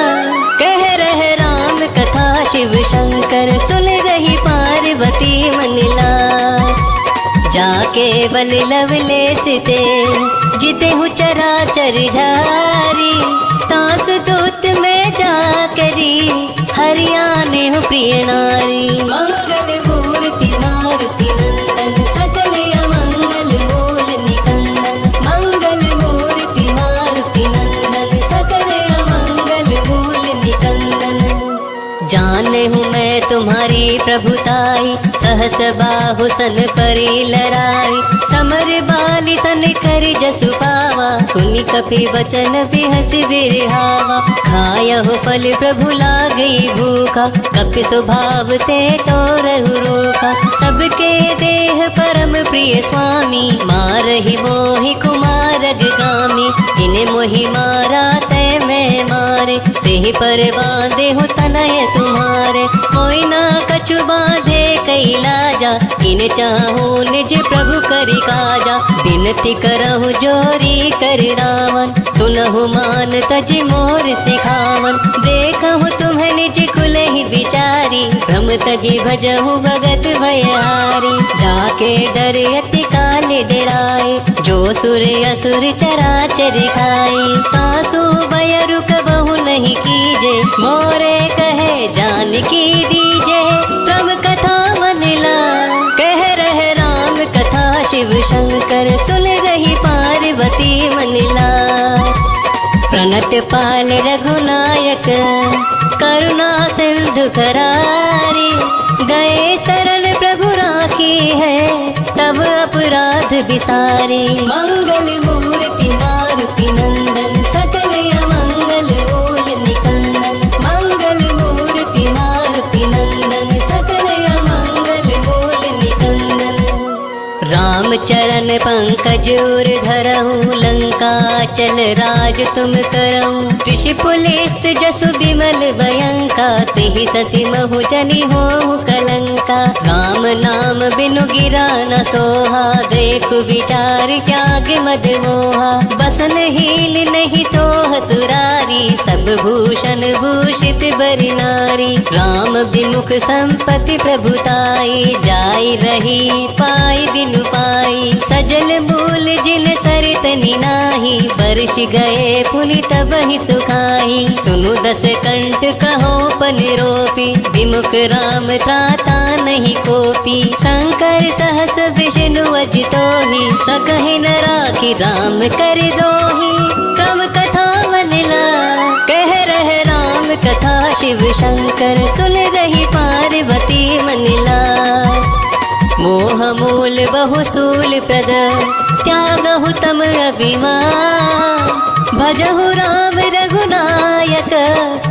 कह रहे राम कथा, शिव शंकर सुन रही पार्वती मनिला। जाके बल लवलेस ते, जिते हूँ चराचर झारी। तास दूत में जा करी, हरियाणे हूँ प्रिय नारी। मंगल मूर्ति मारुति नंदन, सकल अमंगल मूल निकंदन। मंगल मूर्ति मारुति नंदन, सकल अमंगल मूल निकंदन। जाने हूँ मैं तुम्हारी प्रभुताई, सहस बाहु सन परी लराई। समर बाली सन कर जसु पावा, सुनि कपि वचन बिहस बिरहावा। खायहु फल प्रभु लागई भूखा, कपि स्वभाव ते तोरहु रोका। सबके देह परम प्रिय स्वामी, मारहि मोहि कुमारग गामी। जिने मोहि मारा तय मैं मारे, तेहि पर बांधे हूँ तनय तुम्हारे। मोहि ना कछु बांधे कई लाजा, किन चाहूँ निज प्रभु करि काजा। बिनती करहु जोरी कर रावण, सुनहु मान तज मोर सिखावन। देखहु तुम्हें निज खुले ही विचारी, भ्रम तजी भजहु भगत भयहारी। जाके डर अति काल डराए, जो सुर असुर चराचर खाए। तासु बयरु कबहु नहीं कीजे, मोरे कहे जानकी दीजे। राम कथा मनिला कह रहे राम कथा, शिव शंकर सुन रही पार्वती मनिला। प्रणत पाल रघुनायक, करुणा सिंधु करारी। गए शरण प्रभु राखी है, तब अपराध बिसारी। मंगल मूर्ति मारुति नंदन, सकल अमंगल मूल निकंदन। मंगल मूर्ति मारुति नंदन, सकल अमंगल मूल निकंदन। राम चरण पंकज उर धरहु, लंका चल राज तुम करहु। ऋषि पुलिस्त जसु विमल भयंका, तेहि ससि महु जनि होहु कलंका। राम नाम बिनु गिरा न सोहा, देखु विचार त्याग मद मोहा। बसन हील नहीं तोह सुरारी, सब भूषण भूषित बर नारी। राम विमुख संपत्ति प्रभुताई, जाई रही पाई बिनु पाई। सजल मूल जिन सरतनि नाही, बरस गए पुनि तबहि सुखाई। सुनु दस कंठ कहो पन रोपी, विमुख राम त्राता नहीं कोपी। शंकर सहस विष्णु अजितोहि, सकहि न राखी राम कर दोहि। राम कथा मनिला कह रहे राम कथा, शिव शंकर सुन रही पार्वती मनिला। मोह मूल बहु सूल प्रद, त्यागहु तम अभिमान। भजहु राम रघुनायक,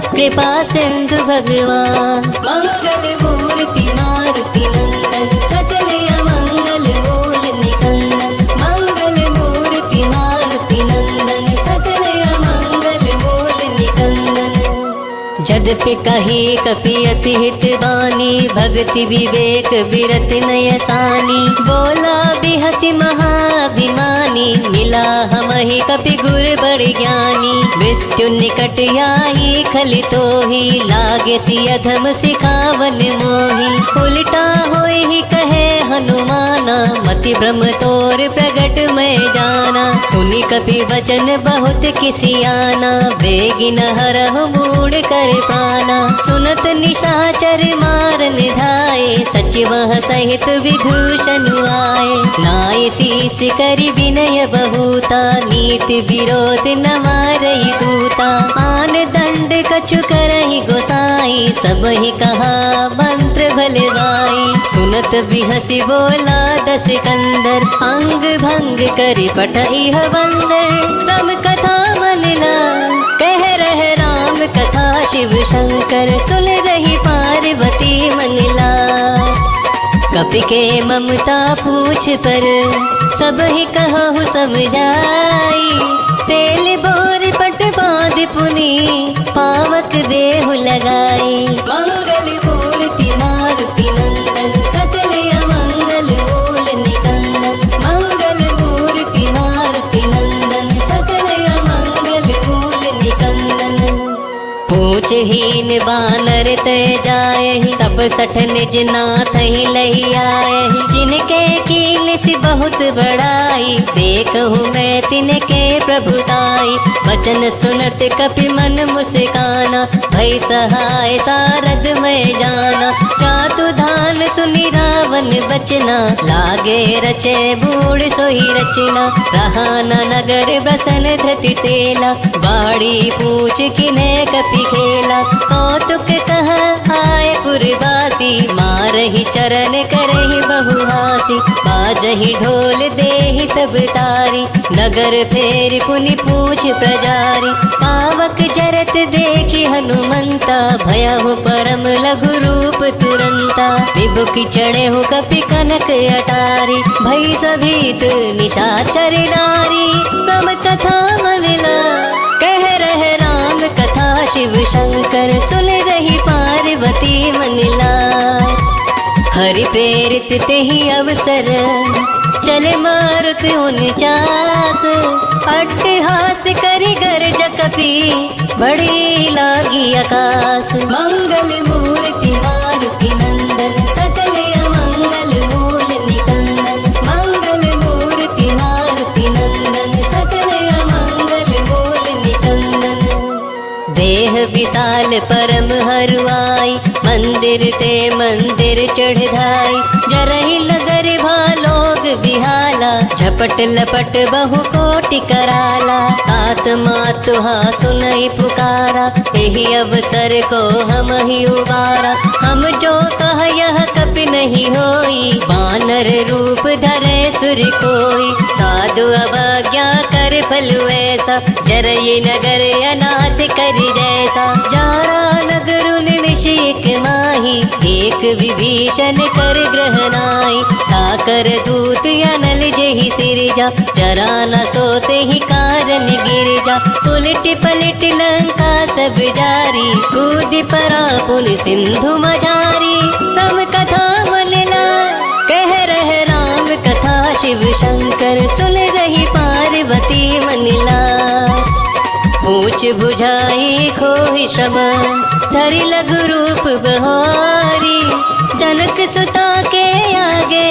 कृपा सिंधु भगवान। मंगल मूर्ति मारुति नंदन, सकल अमंगल मूल निकंदन। मंगल मूर्ति मारुति नंदन, सकल अमंगल मूल निकंदन। जद्यपि कही कपि अति हित बानी, भक्ति विवेक बिरत नयसानी। बोला बिहसि महाभिमानी, मिला हमहि कपि गुर बड़ ज्ञानी। मृत्यु निकट आई खलि तोहि, लागे सि अधम सिखावन मोहि। उल्टा होय ही कहे हनुमाना, मति भ्रम तोर प्रगट मैं जाना। सुनी कपि वचन बहुत किसियाना, बेगिन हरहु मूड कर प्राणा। सुनत निशाचर मारन धाये, सचिवह सहित विभूषण आए। नाय शीस करि विनय बहुता, नीति विरोध न मारई दूता। आन दंड कछु करहि गोसाई, सबहि कहा मंत्र भलवाई। सुनत बिहसी बोला दस कंदर, अंग भंग करि पठइह बंदर। राम कथा मनला कह रहे राम कथा, शिव शंकर सुन रही पार्वती मनला। कपि के ममता पूछ पर, सब ही कहु समझाई। तेल बोर पट बांध पुनी, पावक देहु लगाई। मंगल मूर्ति मारुति नंदन, सकल अमंगल मूल निकंदन। मंगल मूर्ति मारुति नंदन, सकल अमंगल मूल निकंदन। पूछहीन बानर तय जायहि, तब सठ निज नाथ ही लही आयहि। जिनके कीन सी बहुत बड़ाई, देखहु मैं तिनके प्रभुताई। वचन सुनत कपि मन मुस्काना, भई सहाय सारद मैं जाना। जातु धान सुनि रावण बचना, लागे रचे बूढ़ सोई रचना। रहा न नगर बसन धृति तेला, बाड़ी पूछ किन्हे कपि खेला। कौतुक कह आए पुरवासी, मारहि चरण करहि बहुहासी। बाजहि ढोल देहि सब तारी, नगर फेर पुनि पूछ प्रजारी। पावक जरत देखि हनुमंता, भयहु परम लघु रूप तुरंता। विभुखि चढ़ेहु कपि कनक अटारी, भई सभीत निशाचर नारी। राम कथा मनला कह रहे राम कथा, शिव शंकर सुन रही पार्वती मनला। हरि प्रेरित तेहि अवसर, चले मारुत 49। अट्टहास करि गर्ज कपि, बड़ी लागी आकाश। मंगल मूर्ति मारुति नंदन, सकल अमंगल मूल निकंदन। मंगल मूर्ति मारुति नंदन, सकल अमंगल मूल निकंदन। देह विशाल परम हरुआई, मंदिर ते मंदिर चढ़ धाई। जरहि नगर भालोग बिहाला, झपट लपट बहु कोटि कराला। आत्मा तुहा सुनई पुकारा, एहि अवसर को हम ही उबारा। हम जो कह यह कपि नहीं होई, बानर रूप धरे सुर कोई। साधु अवज्ञा कर फल ऐसा, जरहि नगर अनाथ करि जैसा। जारा नगर निमिष एक माही, एक विभीषण कर ग्रह नाई। ताकर दूत अनल जेहि सिरजा, जरा न सोते ही कारण गिरजा। उलट पलट लंका सब जारी, कूद परा पुन सिंधु मझारी। राम कथा मनला कह रहे राम कथा, शिव शंकर सुन रही पार्वती मनला। पूछ बुझाई खोहि श्रम, धरि लघु रूप बहारी। जनक सुता के आगे,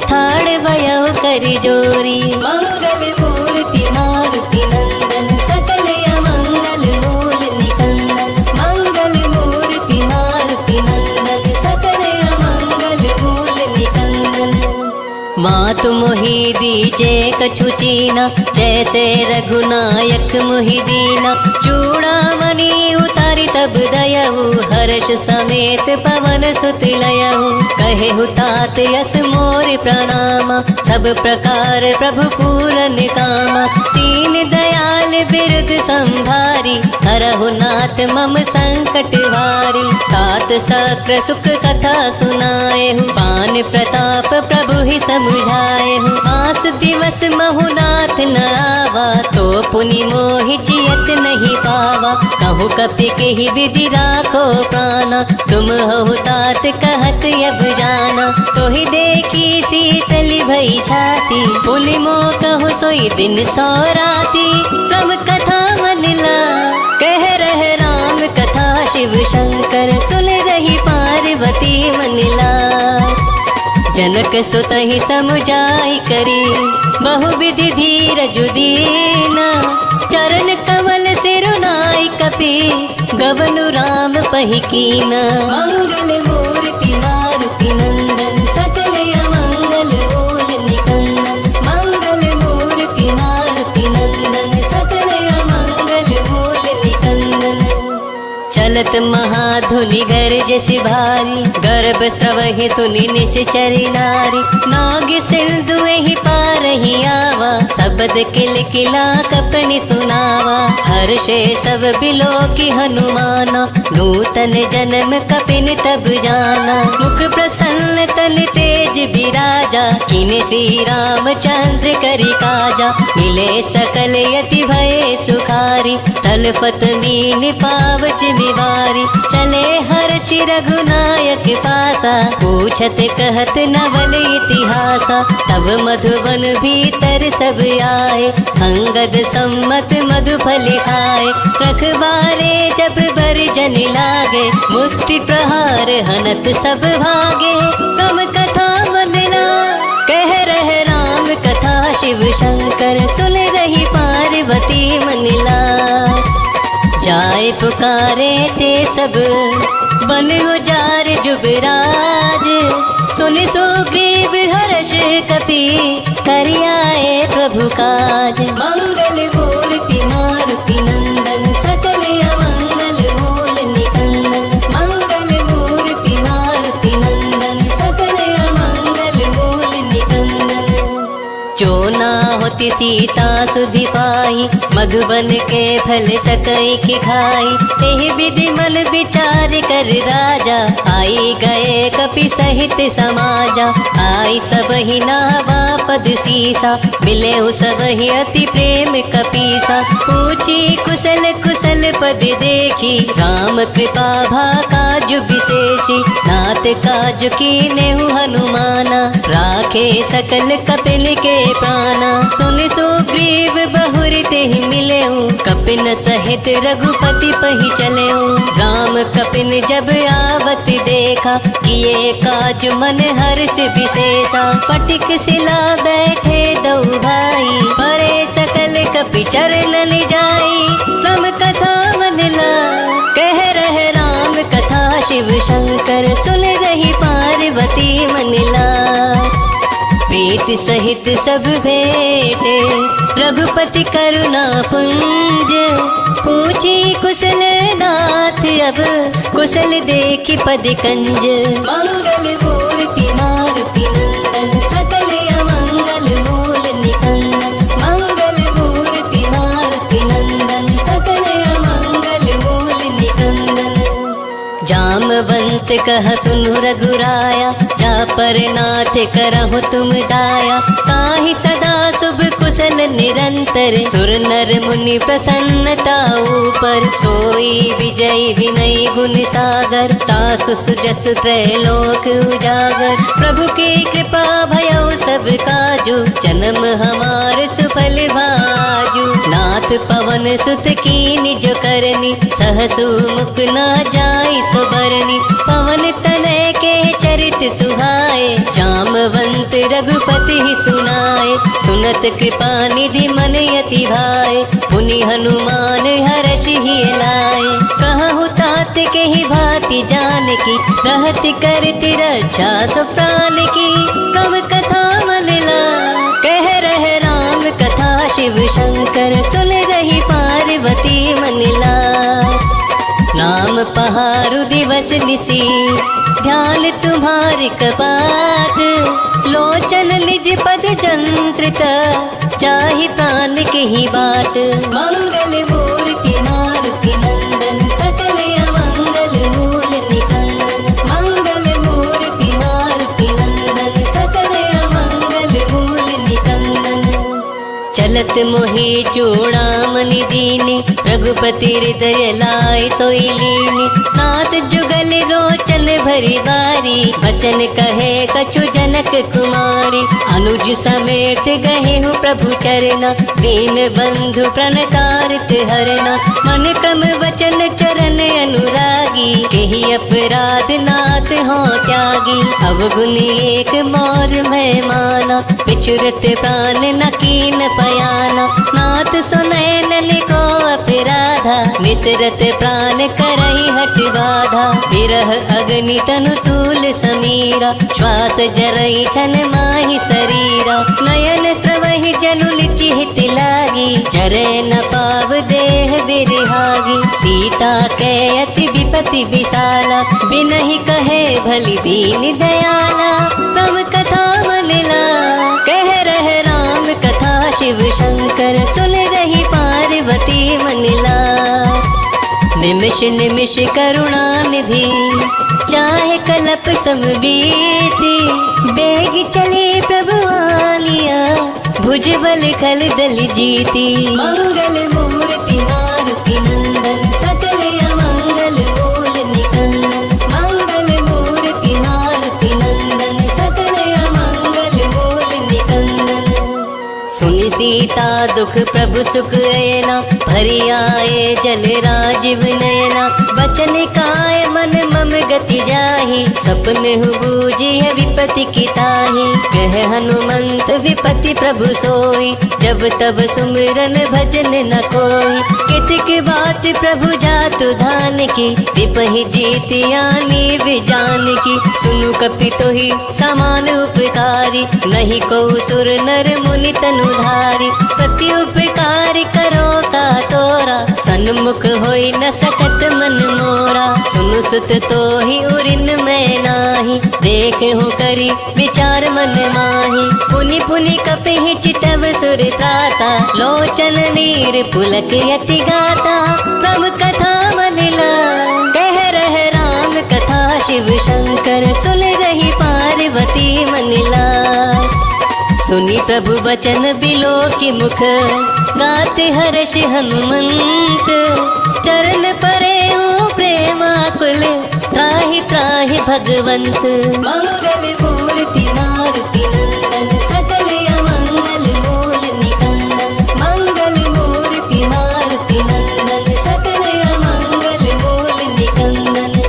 ठाड़ भयउ करि जोरी। मंगल मूर्ति मारुति नंदन, सकल अमंगल मूल निकंदन। मंगल मूर्ति मारुति नंदन, सकल अमंगल मूल निकंदन। मातु मोहि दीजे कछु चीना, जैसे रघुनायक मोहि दीना। चूड़ामणि उतारि तब दयहु, हर्ष समेत पवन सुत लयहु। कहेहु तात यस मोर प्रणामा, सब प्रकार प्रभु पूरन कामा। दीन दयाल बिरद संभारी, हरहु नाथ मम संकट वारी। तात सक्र सुख कथा सुनाएहु, पान प्रताप प्रभु ही समझाएहु। मास दिवस महु नाथ न आवा, तो पुनि मोहि जियत नहीं पावा। कहु कपि केहि विधि राखो प्राणा, तुम हो तात कहत अब जाना। तोहि देखी शीतल भई छाती, पुनि मो कहु सोई दिन सौ राती। राम कथा मनला कह रहे राम कथा, शिव शंकर सुन रही पार्वती मनला। जनक सुत ही समुझाई करी, बहुविधि धीरज दीना, चरण कमल सिरुनाई कपि, गवनु राम पहि कीना। मंगल मूर्ति मारुति नंदन, सकल अमंगल मूल निकंदन, मंगल मूर्ति मारुति नंदन, सकल अमंगल मूल निकंदन। चलत महाधुनि गर्ज सि भारी, गर्भ स्त्रवहि सुनि निश्चरी नारी, नाग सिंधु एहि पारहि आवा, शब्द किलकिला कपनि सुनावा। हर्षे सब बिलोकि हनुमाना, नूतन जन्म कपिन तब जाना। मुख प्रसन्न तन तेज बिराजा, किने श्री रामचंद्र करि काजा। मिले सकल यति भये सुखारी, तलपत मीन पावच बिवारी। चले हर्षि रघुनायक पासा, पूछत कहत नवल इतिहासा। तब मधुबन भीतर सब आए, अंगद सम्मत मधुफल खाए। रखबारे जब बरजन लागे, मुष्टि प्रहार हनत सब भागे। तम कथा मनला कह रहे राम कथा, शिव शंकर सुन रही पार्वती मनला। जाए पुकारे ते सब, बन उजार जुबराज। सुनि सुग्रीव हर्ष कपि, करि आए प्रभु काज। मंगल मूर्ति मारुति नंदन, सकल अमंगल मूल निकंदन, मंगल मूर्ति मारुति नंदन, सकल अमंगल मूल निकंदन। जो ना होती सीता सुधि पाई, मधुबन के फल सकई की खाई। तेहि विधि मन विचार कर राजा, आई गए कपि सहित समाजा। आई सब ही नावा पद सीसा, मिले सब ही अति प्रेम कपीसा। पूछी कुशल कुशल पद देखी, राम कृपा भा काज विशेषी। नाथ काज कीनेहु हनुमाना, राखे सकल कपिन के प्राणा। सुन सुग्रीव बहुरि तेहि मिलेहु, कपिन सहित रघुपति पहि चलेहु। राम कपिन जब आवत देखा, किए काज मन हर्ष विशेषा। फटिक सिला बैठे दो भाई, परे सकल कपि चरणन जाई। राम कथा मनला कह रहे राम कथा, शिव शंकर सुन रही पार्वती मनला। प्रीति सहित सब भेटे, रघुपति करुणा पुंज। पूछी कुशल नाथ अब, कुशल देखि पद कंज। मंगल मूर्ति मारुति नंदन, सकल अमंगल मूल निकंदन, मंगल मूर्ति मारुति नंदन, सकल अमंगल मूल निकंदन। जामवंत कह सुनु रघुराया, जा पर नाथ करहु तुम दाया। ताहि सदा शुभ कुशल निरंतर, सुर नर मुनि प्रसन्नता ऊपर। सोई विजय विनय गुण सागर, तासु सुजसु त्रैलोक उजागर। प्रभु की कृपा भयउ सब काजू, जन्म हमार सुफल भाजू। नाथ पवन सुत कीनि जो करनी, सहसु मुख न जाई सुबरनी। पवन तनय के चरित सुहाए, जामवंत रघुपति ही सुनाए। सुनत कृपा निधि मन यति भाए, पुनि हनुमान हर्ष ही लाए। कहु तात के ही भांति जानकी, रहत करति रक्षा सो प्राण की। कब कथा मनला कह रहे राम कथा, शिव शंकर सुन रही पार्वती मनला। नाम पहारु दिवस निसी, ध्यान तुम्हारी कपाट। लोचन निज पद जंत्रिता, चाहि प्राण के ही बाट। मंगल मूर्ति मारुति नंदन, सकल अमंगल मूल निकंदन, मंगल मूर्ति मारुति नंदन, सकल अमंगल मूल निकंदन। चलत मोहि चूड़ामणि दीनी, रघुपति हृदय लाय सोई लीनी। नाथ जुगल रोचन भरी बारी, बचन कहे कछु जनक कुमारी। अनुज समेत गए हूँ प्रभु चरना, दीन बंधु प्रणतारत हरना। मन क्रम वचन चरण अनुरागी, केहि अपराध नाथ हो त्यागी। अवगुण एक मोर मैं माना, विचुरत प्राण न कीन पयाना। नाथ सुनैन को अपराधा, निसरत प्राण करहि हट बाधा। विरह अग्नि तनु तूल समीरा, श्वास जरई छन माहि शरीरा। नयन स्रवहि जनुल चिहित लागी, चरे न पाव देह बिरहागी। सीता के अति विपति विशाला, बिनहि कहे भली दीन दयाला। तम कथा मनिला, कह रहे राम कथा शिव शंकर। सुन रही पार्वती मनिला, निमिष निमिष करुणा निधि, चाहे कलप समबीती। बेग चले प्रभु आलिया, भुज बल खल दल जीती। मंगल मूर्ति मारुति नंदन, सकल अमंगल मूल निकंदन। मंगल मूर्ति मारुति नंदन, सकल अमंगल मूल निकंदन। सुनि सीता दुख प्रभु सुख ऐना, भरी आए जल राजीव नयना। बचन काय मन मम गति जाहि, सपने हु बूझिय विपति की ताहि। कह हनुमंत विपति प्रभु सोई, जब तब सुमिरन भजन न कोई। कितक बात प्रभु जातु धान की, विपहि जीति आनी विजान की। सुनु कपि तोहि समान उपकारी, नहीं को सुर नर मुनि तनुधारी। प्रति उपकार करो का तोरा, सन्मुख होई न सकत मन मोरा। सुनु सुत तो ही उरिन मैं नाही, देखे हो करी विचार मन माही। पुनि पुनि कपिहि चितव सुर त्राता, लोचन नीर पुलक यति गाता। राम कथा मनिला, कह रहे राम कथा शिव शंकर। सुन रही पार्वती मनिला, सुनी प्रभु वचन बिलो की मुख। गाते हर्ष हनुमंत, चरण परे हो प्रेमाकुल। त्राहि त्राहि भगवंत, मंगल मूर्ति मारुति नंदन। सकल अमंगल मूल निकंदन, मंगल मूर्ति मारुति नंदन। सकल अमंगल मूल निकंदन।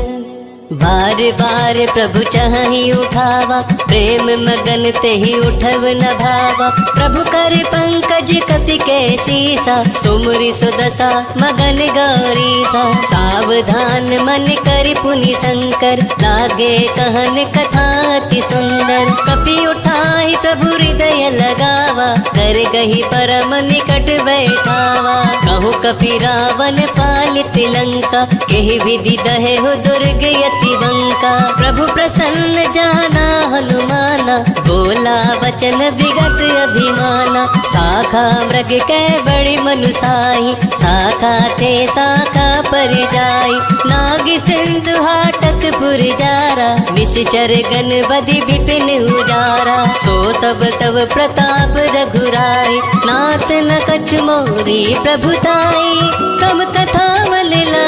बार बार प्रभु चाहि उठावा, प्रेम मगन तेहि उठव न भावा। प्रभु कर पंकज कपि के सीसा, सुमरि सुदशा मगन गौरीसा। सावधान मन कर पुनि शंकर, लागे कहन कथा अति सुंदर। कपि उठाहि प्रभु हृदय लगावा, कर गही परम निकट बैठावा। कहु कपि रावण पालित लंका, केहि विधि दहे हो दुर्ग यति बंका। प्रभु प्रसन्न जाना हनुमाना, बोला वचन विगत अभिमाना। शाखा मृग कै बड़ी मनुसाही, शाखा थे शाखा पर जाई। नाग सिंधु हाटक पुर जारा, निश्चर गण बदि विपिन उजारा। सो सब तव प्रताप रघुराई, नाथ न कछु मोरी प्रभुताई। प्रम कथा मनिला,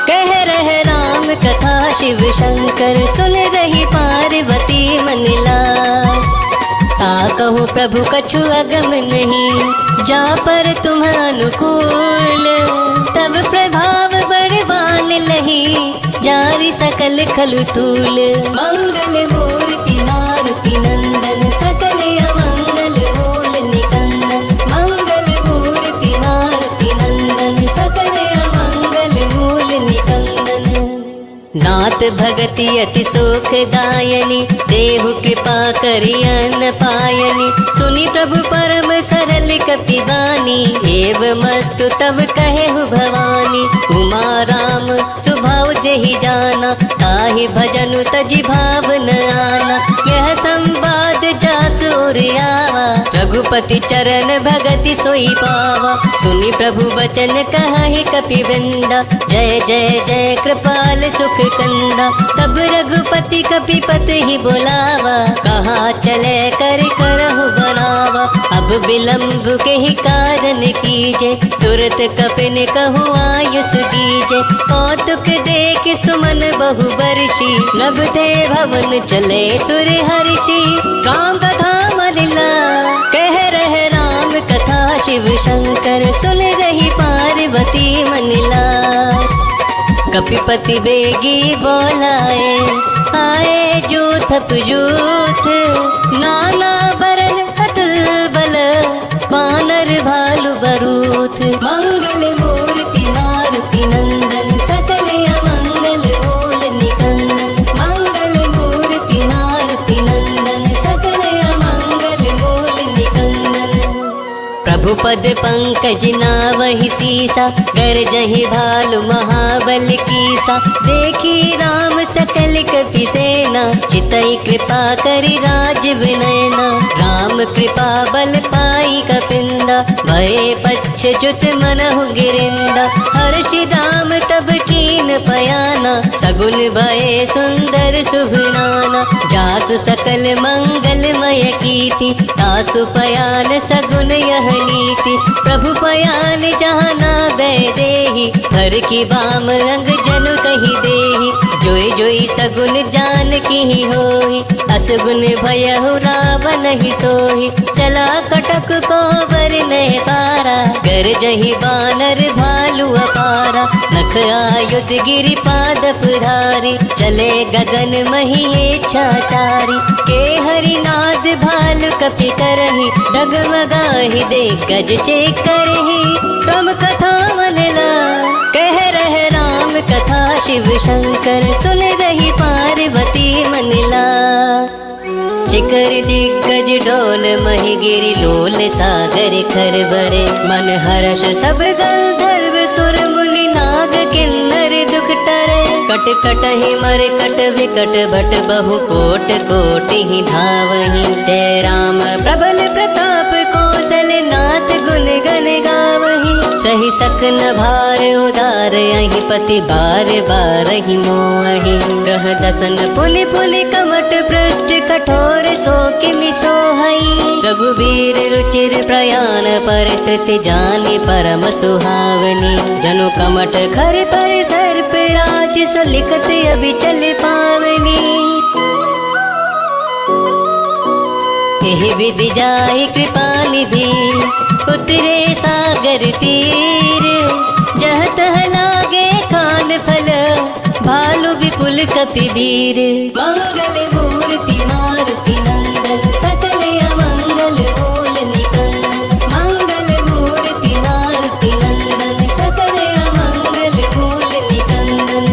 कह रहे राम कथा शिव शंकर। सुन रही पार्वती मनिला, ता कहूँ प्रभु कछु अगम नहीं, जा पर तुम अनुकूल। तब प्रभाव बड़वान लही, जारी सकल खलु तूल। मंगल मूर्ति मारुति नंदन, सकल अमंगल मूल निकंदन। मंगल मूर्ति मारुति नंदन, सकल अमंगल मूल निकंदन। नाथ भगति अति सुख दायनी, देहु कृपा करियन पायनी। सुनि प्रभु परम सरल कपि बानी, एवमस्तु तब कहेहु भवानी। उमा राम स्वभाव जहि जाना, ताहि भजनु तजि भाव न आना। यह संवाद जासु उर आवा, रघुपति चरण भगति सोई पावा। सुनि प्रभु बचन कहाहि कपि वृंदा, जय जय जय कृपाल सुख कंदा। तब रघुपति कपिपति ही बोलावा, कहाँ चले कर करहु बनावा। अब विलम्ब के ही कारण कीजे, तुरत कपिन कहु आयुष दीजे। कौतुक देख सुमन बहु बरसी, नभ ते भवन चले सुर हर्षि। राम कथा मलिला कह रहे राम कथा, शिव शंकर सुन रही पार्वती मनिला। कपिपति बेगी बोलाए, आए जूथ जूथ, नाना बरन अतुल बल, वानर भालु बरूथ। मंगल मूर्ति मारुति नंदन, सकल अमंगल मूल निकंदन। मंगल मूर्ति मारुति नंदन, सकल अमंगल मूल निकंदन। प्रभु पद पंकज नावहि सीसा, गरजहि भालु महाबल कीसा। देखी राम सकल कपि सेना, चितई कृपा करि राज विनयना। राम कृपा बल पाई कपिंदा, भये पच्चुत मनहु गिरिंदा। हर्षि राम तब कीन पयाना, सगुन भये सुंदर शुभ नाना। जासु सकल मंगलमय कीर्ति, तासु पयान सगुन यह नीति। प्रभु पयान जहाँ नावै देहि, हर की बाम अंग जनु कहि देहि। जोई जोई सगुन जानकी ही होहि, असगुन भयहु रावण ही सोहि। चला कटक को बरने पारा, गरजहि बानर भालु अपारा। नख आयुध गिरि पादप धारी, चले गगन मही इच्छाचारी। के हरिनाद भालु कपि करहि, डगमगाहि देख गज चेक करहि। राम कथा मनला कह रहे राम कथा, शिव शंकर सुन रही पार्वती मनिला। चिकर दिग्गज डोल मही गिरि लोल, सागर खर बरे मन हर्ष सब गंधर्व सुर मुनि नाग किन्नर दुख टरे। कट कट ही मर कट विकट भट बहु कोट कोट ही धावहि। जय राम प्रबल प्रताप कौशल नाथ गुण गण गावहि। सही सकन भार उदार अहि पति, बार बार ही मोहि। ग्रह दसन पुनि पुनि कमट पृष्ठ, कठोर सो किमि सोहई। रघुबीर रुचिर प्रयाण परिस्थिति, जानि परम सुहावनी। जनु कमट खर पर सर्प राज, सलिखत अबिचल पावनी। एहि विधि जाहि कृपा निधि, उतरे सागर तीर। जह तह लागे खान फल, भालु विपुल कपि वीर। मंगल मूर्ति मारुति नंदन, सकल अमंगल मूल निकंदन। मंगल मूर्ति मारुति नंदन, सकल अमंगल मूल निकंदन।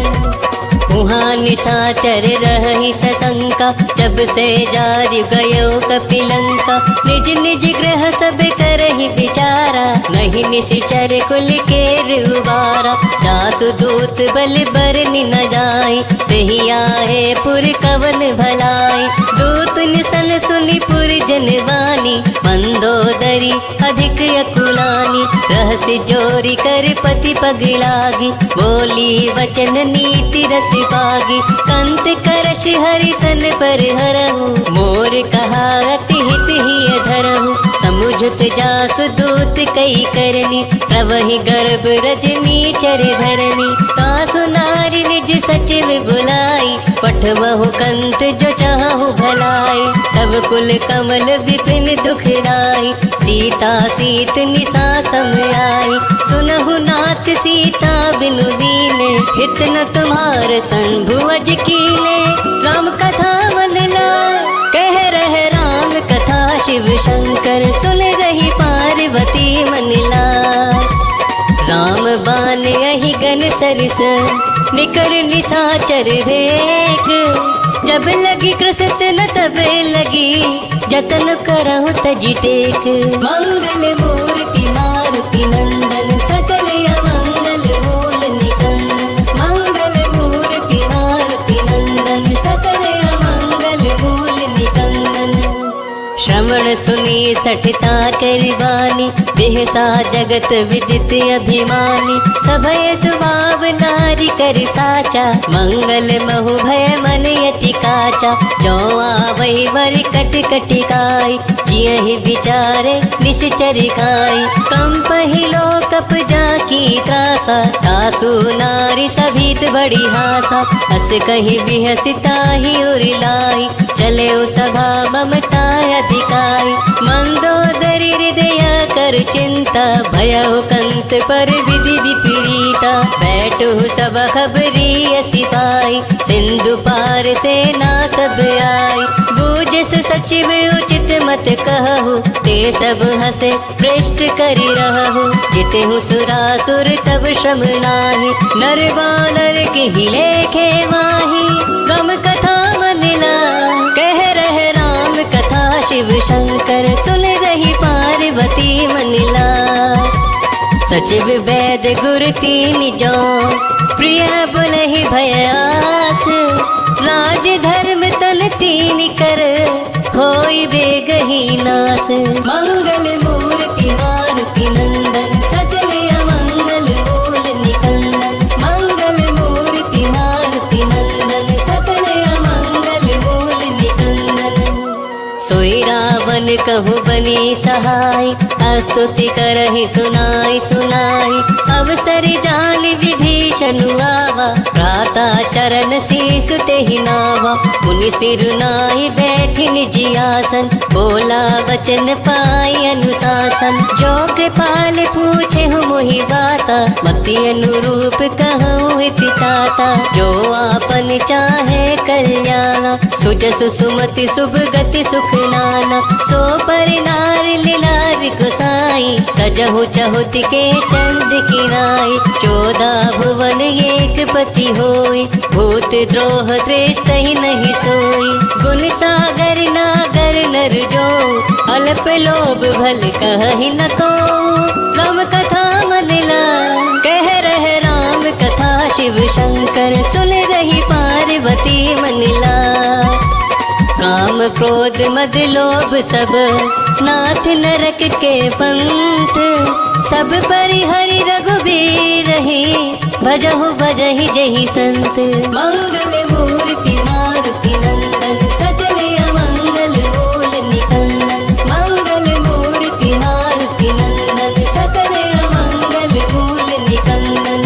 उहाँ निशाचर रहि सशंका, जब से जारि गयो कपिलंका। निज निज ग्रह सब करहि विचारा, नहीं निशिचर कुल केर उबारा। जासु दूत बल बरनि न जाई, तेहि आहे पुर कवन भलाई। दूत निसन सुनि पुर जनवानी, मंदोदरी अधिक अकुलानी। रहसि जोरी कर पति पग लागी, बोली वचन नीति रस पागी। कंत करश हरिसन पर हरहु, मोर कहा अति हित ही धरहु। समुझत जासु दूत कई करनी, प्रवहि गर्भ रजनी चर धरनी। तासु नारी निज सचिव बुलाई, पठवहु कंत जो चाहु भलाई। तब कुल कमल विपिन दुखदाई, सीता सीत निशा सम आई। सुनहु नाथ सीता बिनु दीने, हित न तुम्हार संभुअज कीने। राम कथा मनला कह रहे राम कथा, शिव शंकर सुन रही पार्वती मनिला। राम बान यही गन सरिस, निकर निशाचर देख। जब लगी कृषित न तब लगी, जतन करहु तज टेक। मंगल मूर्ति मारुति नंदन, सकल अमंगल मूल निकंदन। मंगल मूर्ति मारुति नंदन, सकल अमंगल मूल निकंदन। श्रवण सुनी सठता करवानी, बिहसा जगत विदित अभिमानी। सभय सुभाव नारी कर साचा, मंगल महु भय मन यति काचा। जो आवै वर कट कटिकाई, जियहि विचारे निश्चर खाई। कंपहि लोकप जाकी त्रासा, तासु नारी सभीत बड़ी हासा। हस कहि बिहसिता ही उरिलाई, चले सभा ममता अधिकाई। मंदोदरी हृदय कर चिंता, भयउ कंत पर विधि विपरीता। बैठु सब खबरी सिपाही, सिंधु पार से ना सब आई। बूझस सचिव उचित मत कहु, ते सब हसे पृष्ठ करि रहु। जितेहु सुरासुर तब श्रम नाही, नर बानर के ही लेखे माही। गम कथा मनिला कह रहे राम कथा, शिव शंकर सुन रही पार्वती मनिला। सचिव वैद गुर तीन जो, प्रिय बुलहि भयास। राज धर्म तन तीन कर, होई बेगही नास। मंगल मूर्ति मारुति नंदन, सकल अमंगल मूल निकंदन। मंगल मूर्ति मारुति नंदन, सकल अमंगल मूल निकंदन। सोई रावण कहु बनी सहाय, स्तुति करहि सुनाई सुनाई। अवसर जान विभीषण आवा, भ्राता चरण शीस तेहि नावा। मुनि सिर नाहि बैठि निज आसन, बोला वचन पाई अनुशासन। जो कृपाल पूछे मोहि बाता, मति अनुरूप कहूँ हित ताता। जो आपन चाहे कल्याणा, सुजसु सुमति शुभ गति सुख नाना। सो पर नार लीलार गोसाई, तजहु चहुत के चंद किनाई। 14 भुवन एक पति होई, भूत द्रोह दृष्ट ही नहीं सोई। गुण सागर नागर नर जो, अल्प लोभ भल कहि न को। राम कथा मनिला कह रहे राम कथा, शिव शंकर सुन रही पार्वती मनिला। काम क्रोध मद लोभ सब, नाथ नरक के पंथ। सब परिहरि रघुबीर ही, भजहु भजहि जहि संत। मंगल मूर्ति मारुति नंदन, सकल अमंगल मूल निकंदन। मंगल मूर्ति मारुति नंदन, सकल अमंगल मूल निकंदन।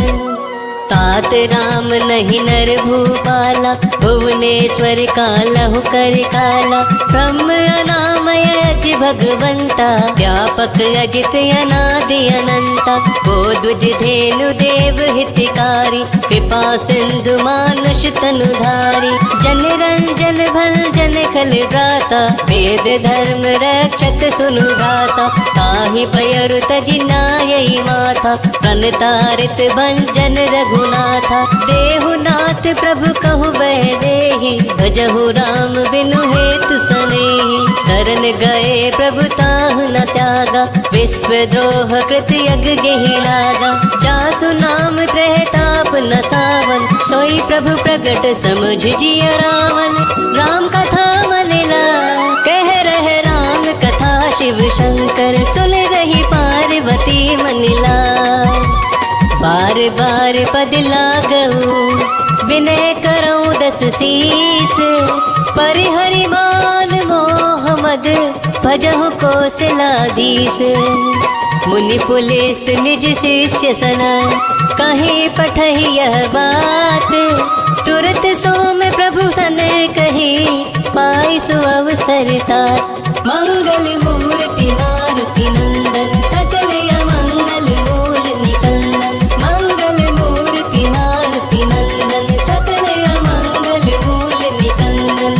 तात राम नहीं नर भूपाला, भुवनेश्वर कालहु कर काला। ब्रह्म अनामय अज भगवंता, व्यापक अजित अनादि अनंता। को द्विज धेनु देव हितकारी, कृपा सिंधु मानुष तनुधारी। जन रंजन भंजन खल भ्राता, वेद धर्म रक्षक सुनु भ्राता। ताहि पयरु तजि नायई माथा, तन तारित भंजन रघुनाथा। देहु नाथ प्रभु कहु बह देहि, भजहु राम बिनु हेतु सनेहि। शरण गए प्रभु ताहु न त्यागा, विश्व द्रोह कृत यज्ञ गेहि लागा। जासु नाम त्रहताप न सावन, सोई प्रभु प्रगट समुझ जिय रावण। राम कथा मनिला कह रहे राम कथा, शिव शंकर सुन रही पार्वती मनिला। बार बार पद लागहु, विनय करऊँ 10 शीस। परिहरि मान मोह मद, भजहु कौशलाधीश। मुनि पुलिस निज शिष्य सना, कहीं पठहि यह बात। तुरत सोम प्रभु सन कही, पाई सु अवसर तात। मंगल मूर्ति मारुति नंदन, सकल अमंगल मूल निकंदन। मंगल मूर्ति मारुति नंदन, सकल अमंगल मूल निकंदन।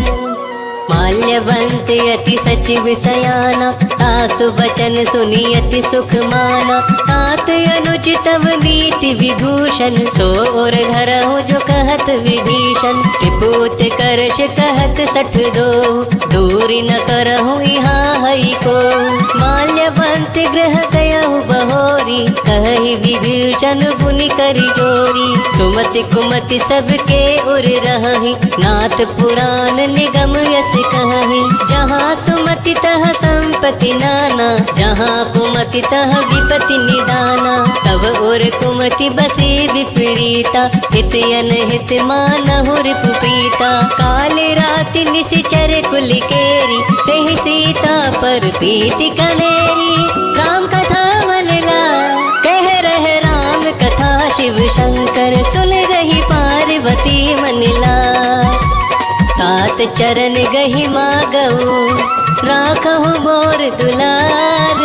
माल्यवंत अति सचिव सयाना, आसु वचन सुनी अति सुख माना। तात अनुज तव नीति विभूषण, सो और धरहु जो कहत विभीषण। त्रिपूत करश कहत 62, दूरी न करहु यहाँ हई को। माल्यवंत अंत ग्रह गया बहोरी, कहि विभीषण पुनि करि जोरी। सुमति कुमति सबके उर रही, नाथ पुराण निगम यस कहि। जहाँ सुमति तह संपत्ति नाना, जहाँ कुमति तह विपत्ति निदाना। तब उर कुमति बसी विपरीता, हित अनहित मानहु रिपु प्रीता। काले राति निश्चर कुल केरी, तेहि सीता पर प्रीति कनेरी। राम कथा मन ला, कह रहे राम कथा शिव शंकर। सुन रही पार्वती मन ला, तात चरण गहि मागऊ, राखहु मोर दुलार।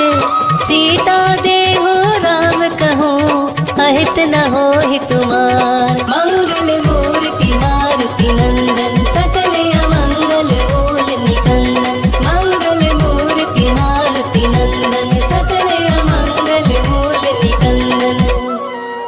सीता देहु राम कहूँ, अहित न होहि तुमार। मंगल मूर्ति मारुति नंदन, सकल अमंगल मूल निकंदन। मंगल मूर्ति मारुति नंदन, सकल अमंगल मूल निकंदन।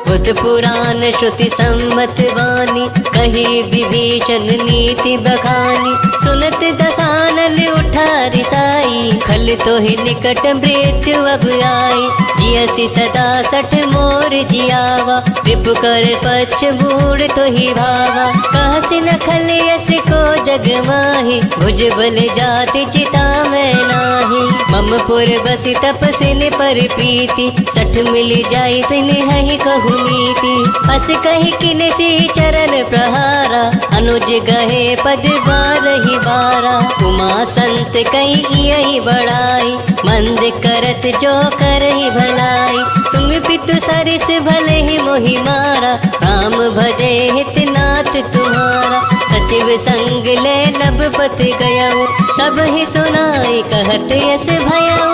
बुध पुराण श्रुति सम्मत वाणी, कही विभीषण नीति बखानी। सुनत दसानन उठा रिसाई, खल तो ही निकट मृत्यु अब आई। जियसि सदा सठ मोर जियावा, रिपु कर पक्ष बूढ़ तो ही भावा। कहसि न खल यस को जग माही, भुज बल जाति चिता मैं नाही। मम पुर बसि तपसिन पर प्रीति, सठ मिल जाई तिन हहि कहु नीति। अस कहि किन सी चरण प्रहारा, अनुज गहे पद बारहि बारा। उमा संत कहि यही बड़ाई, मंद करत जो करहि भलाई। तुम पितु सरिस भले ही मोहि मारा, राम भजे हित नाथ तुम्हारा। सचिव संग ले नभ पत गयऊ, सब ही सुनाई कहत यस भयऊ।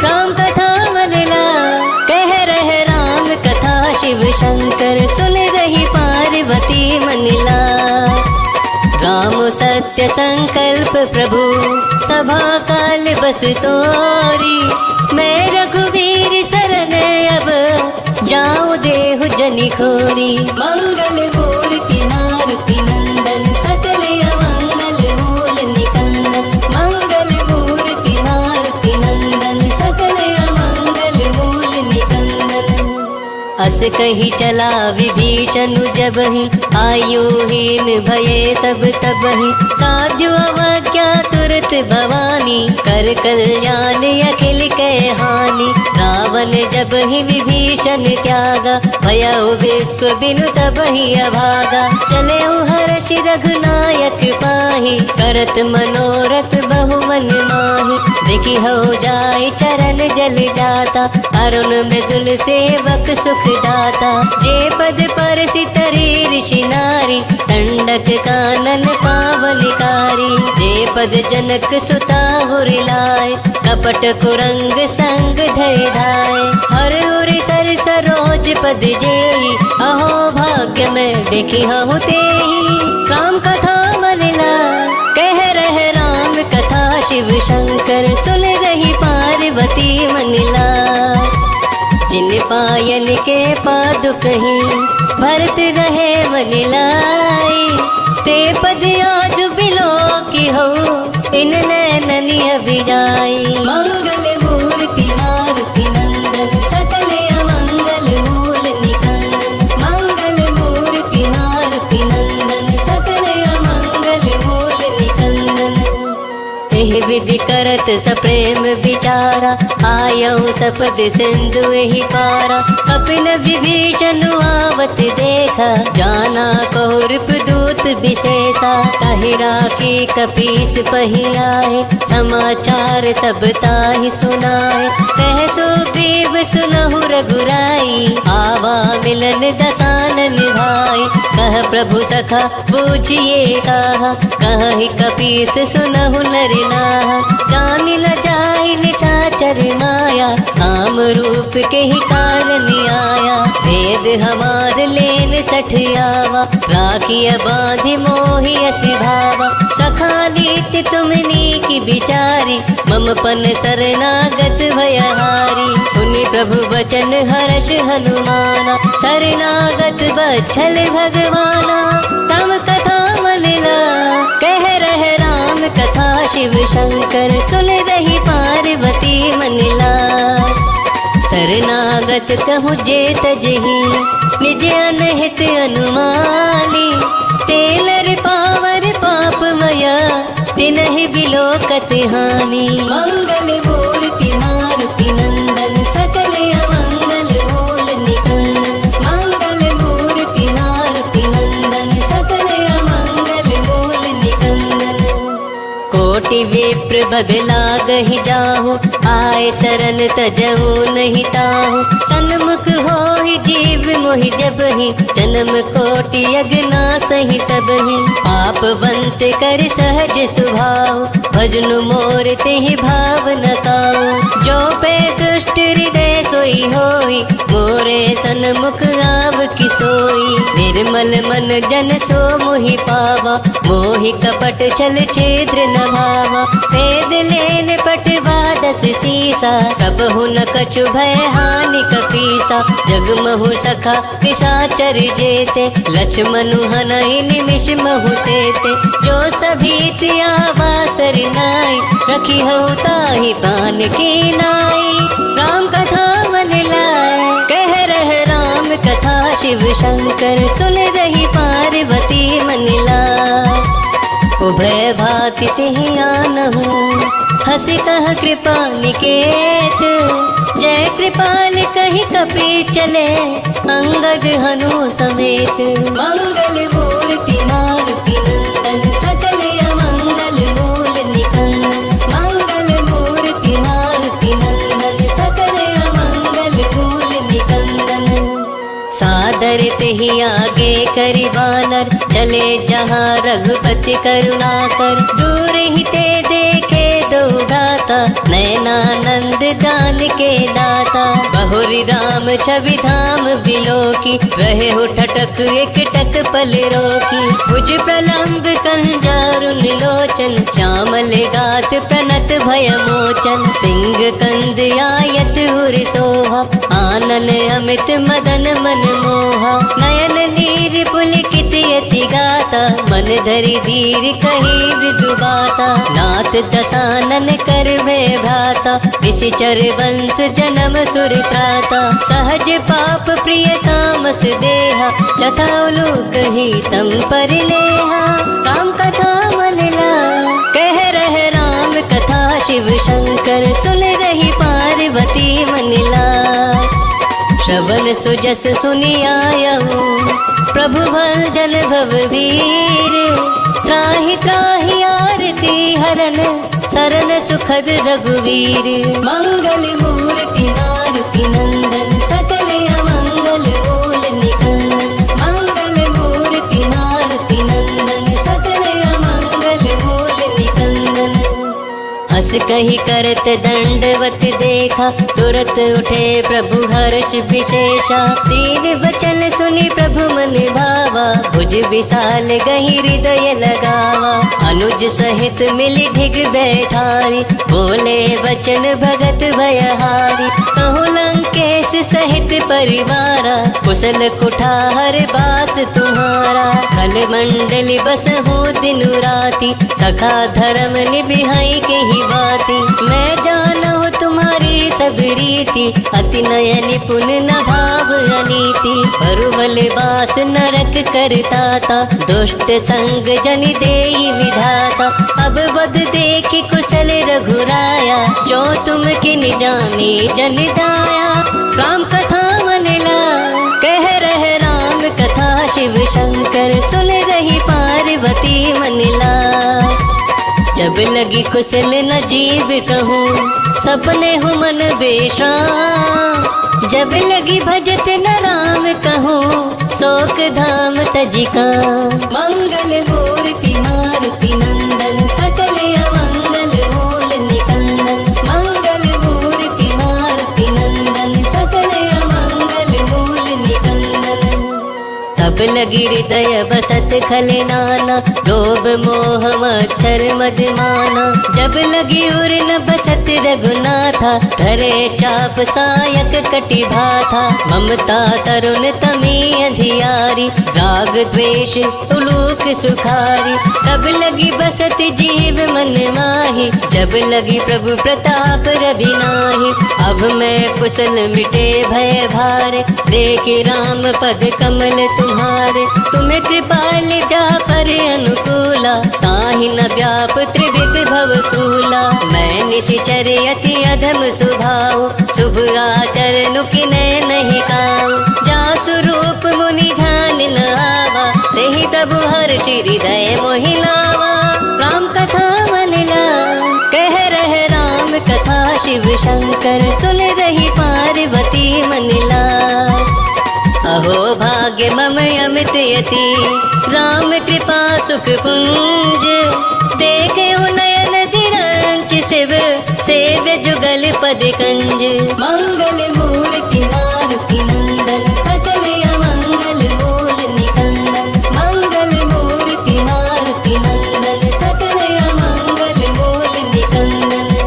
राम कथा मन ला, कह रहे राम कथा शिव शंकर। सुन रही पार्वती मन ला, राम सत्य संकल्प प्रभु, सभा काल बस तोरी। मैं रघुवीर शरण अब, जाऊं देहु जनि खोरी। मंगल मूर्ति मारुति नंदन, सकल अमंगल मूल निकंदन। मंगल मूर्ति मारुति नंदन, सकल अमंगल मूल निकंदन। अस कही चला विभीषण जबहि, आयुहीन भये सब तबहि। साध्यो अवज्ञा तुरत भवानी, कर कल्याण अखिल के हानि। रावण जब ही विभीषण त्यागा, भयउ विश्व बिनु तबहि अभागा। चले हर्ष रघुनायक पाहि, करत मनोरथ बहु मन माहि। देखि हो जाय चरण जल जाता, अरुण मृदुल सेवक सुख दाता। जे पद पर सितरी ऋषि नारी, दंडक कानन पावनकारी। जे पद जनक सुता हुरि लाए, कपट कुरंग संग धरि धाय। हर उरि सर सरोज पद जेहि, अहो भाग्य में देखि हहु तेहि। राम कथा मन ला, कह रहे राम कथा शिव शंकर। सुन रही पार्वती मन ला, जिन पायन के पादुकहि, भरत रहे मन लाई। ते पद आज बिलो की हो, इन नैनन अभिजाई। मंगल मूर्ति मारुति नंदन, सकल अमंगल मूल निकंदन। मंगल मूर्ति मारुति नंदन, सकल अमंगल मूल निकंदन। एहि विधि करत सप्रेम विचारा, आयऊ सपद सिंधु एहि पारा। कपिन विभीषण आवत देखा, जाना कहुरप दूत विशेषा। कहि राखी कपीस पहि आए, समाचार सब ताहि सुनाए। कह सुग्रीव सुनहु रघुराई, आवा मिलन दसानन भाई। कह प्रभु सखा बूझिए कहा, कहि कपीस सुनहु नर नाहा। जानि न जाहि निशाचर माया, काम रूप के ही कारण आया। भेद हमार लेन सठ आवा, राखिय बांधि मोहि असि भावा। सखा नीति तुमनी की बिचारी, मम पन शरणागत भयहारी। सुनि प्रभु वचन हर्ष हनुमाना, शरणागत बच्छल भगवाना। तम कथा मन ला, कह रहे राम कथा शिव शंकर। सुन रही पार्वती मन ला। मांगत कहूँ जे तजही निज अनहित अनुमानी तेलर पावर पाप मया तिनहि बिलोकत हानि मंगल मूर्ति मारुति नंदन सकल अमंगल मूल निकंदन मंगल मूर्ति मारुति नंदन सकल अमंगल मूल निकंदन कोटि विप्र बदला गहि जाहु आए शरण तजहु नहीं ताहु सन्मुख होहि जीव मोहि जबहि जन्म कोटि अगना सही तबहि पाप बंत कर सहज सुभाव भजन मोर तेहि भाव न काऊ जो पे दुष्ट हृदय सोई होई मोरे सन्मुख आव किसोई निर्मल मन जन सो मोहि पावा मोहि कपट छल छेद्र न भावा वेद लेन पटवा दस सीसा कबहु न कछु भय हानि कपीसा जगमहु सखा पिशाचर जेते लक्ष्मण हनहि निमिष महु तेते जो सभीत आवा सर नाई रखी हऊ ताहि प्राण की नाई राम कथा मन लाए कह रह राम कथा शिव शंकर सुन रही पार्वती मन लाए उभय भाति तेहि आनहु हसी कह कृपा निकेत जय कृपाल कही कपि चले अंगद हनु समेत मंगल मूर्ति मारुति नंदन सकल अमंगल मूल निकंदन मंगल मूर्ति मारुति नंदन सकल अमंगल मूल निकंदन सादर तेहि आगे करि बानर चले जहाँ रघुपति करुणा कर दूर ही ते देखे दो भ्राता नयनानंद दान के दाता बहुरी राम छवि धाम बिलोकी रहे हो ठटक एक टक पल रोकी भुज प्रलंब कंजारुन लोचन श्यामल गात प्रणत भय मोचन सिंह कंद आयत उर सोहा आनन अमित मदन मन मोहा नयन नीर पुलकित यति गाता मन धरि धीर कही मृदु बाता नाथ दसानन कर भय भ्राता निशिचर वंश जन्म सुर त्राता सहज पाप प्रिय तामस देहा चथाउलु कही तम पर लेहा राम कथा मन ला कह रह राम कथा शिव शंकर सुन रही पार्वती मन ला श्रवण सुजस सुनि आयहु प्रभु भंजन भव वीर त्राहि त्राहि आरती हरन सरन सुखद रघुवीर मंगल मूर्ति मारुति नंदन सकल अमंगल मूल निकंदन मंगल मूर्ति मारुति नंदन सकल अमंगल मूल निकंदन हस कही करत दंडवत देखा तुरत उठे प्रभु हर्ष विशेषा दीन वचन सुनि प्रभु मन भावा भुज विशाल गही हृदय लगावा अनुज सहित मिल ढिग बैठारी बोले वचन भगत भयहारी कहु लंकेश सहित परिवारा कुशल कुठार बास तुम्हारा खल मंडल बसहु दिनु राति सखा धर्म निभिहाई के ही बाती मैं जानहु तुम्हारी सब रीति अति नय निपुण न भाव अनीति भरुबल बास नरक करताता दुष्ट संग जन देई विधाता अब बद देख कुशल रघुराया जो तुम किन जाने जन दाया राम कथा मन ला कह रह राम कथा शिव शंकर सुन रही पार्वती मन ला जब लगी कुशल न जीव कहूँ सपने हूँ मन बेशाम जब लगी भजत न राम कहूँ शोक धाम तजिका मंगल मूर्ति मारुति नंदन सकल अमंगल मूल निकंदन मंगल मूर्ति मारुति नंदन सकल अमंगल मूल निकंदन तब जब लगी हृदय बसत खल नाना, लोभ मोह मच्छर मद माना। जब लगी उर न बसत रघुनाथा, धरे चाप सायक कटि भाथा। ममता तरुण तमी अधियारी, राग द्वेष उलूक सुखारी। तब लगी बसत जीव मन माही, जब लगी प्रभु प्रताप रवि नाही। अब मैं कुशल मिटे भय भारे, देखे राम पद कमल तुम्हारे। तुम्हें कृपाल जा पर अनुकूला, ताहि न व्याप त्रिविध भव सूला। मैं निशिचर अति अधम स्वभाव, शुभ आचरण किन्हीं नहीं काऊ। जासु रूप मुनि ध्यान न आवा, तेहि प्रभु हर्षि हृदय मोहि लावा। राम कथा मन लाओ, कह रहे राम कथा शिव शंकर। सुन रही पार्वती मन लाओ। अहो भाग्य मम अमित यति, राम कृपा सुख पुंज। देखे नयन विरंच शिव, सेव्य जुगल पद कंज। मंगल मूर्ति मारुति नंदन, सकल अमंगल मूल निकंदन। मंगल मूर्ति मारुति नंदन, सकल अमंगल मूल निकंदन।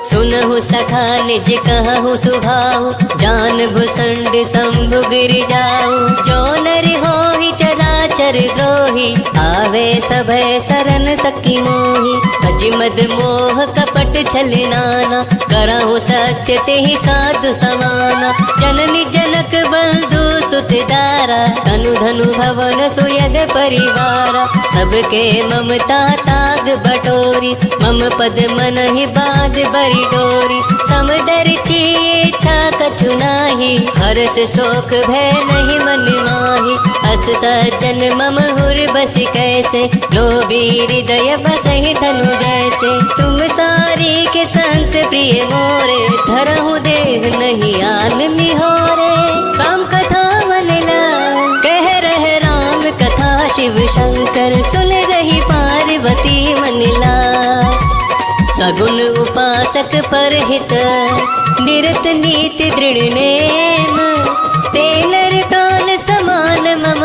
सुनहु सखा निज कहु सुभाहु, जान भुसंड शंभु गिर जाऊ। जो नर होहि चराचर द्रोही, आवे सभय सरन तकी मोहि। अजिमद मोह कपट छल नाना, करहु सत्य तेहि साधु समाना। जननी जनक बंधु सुत दारा, तनु धनु भवन सुयद परिवारा। सबके ममता ताग बटोरी, मम पद मन ही बाध बरी डोरी। समदर की इच्छा कछु नाही, हर्ष शोक भय नहीं मन माही। अस सज्जन मम हुर बस कैसे, लोभी हृदय बसहि धनु जैसे। तुम सारी के संत प्रिय मोरे, धरहु देह नहीं आन निहोरे। राम कथा मन लाओ, कह रहे राम कथा शिव शंकर। सुन रही पार्वती मन लाओ। सगुन उपासक परहित, निरत नीति दृढ़ नेम। ते नर प्राण समान मम,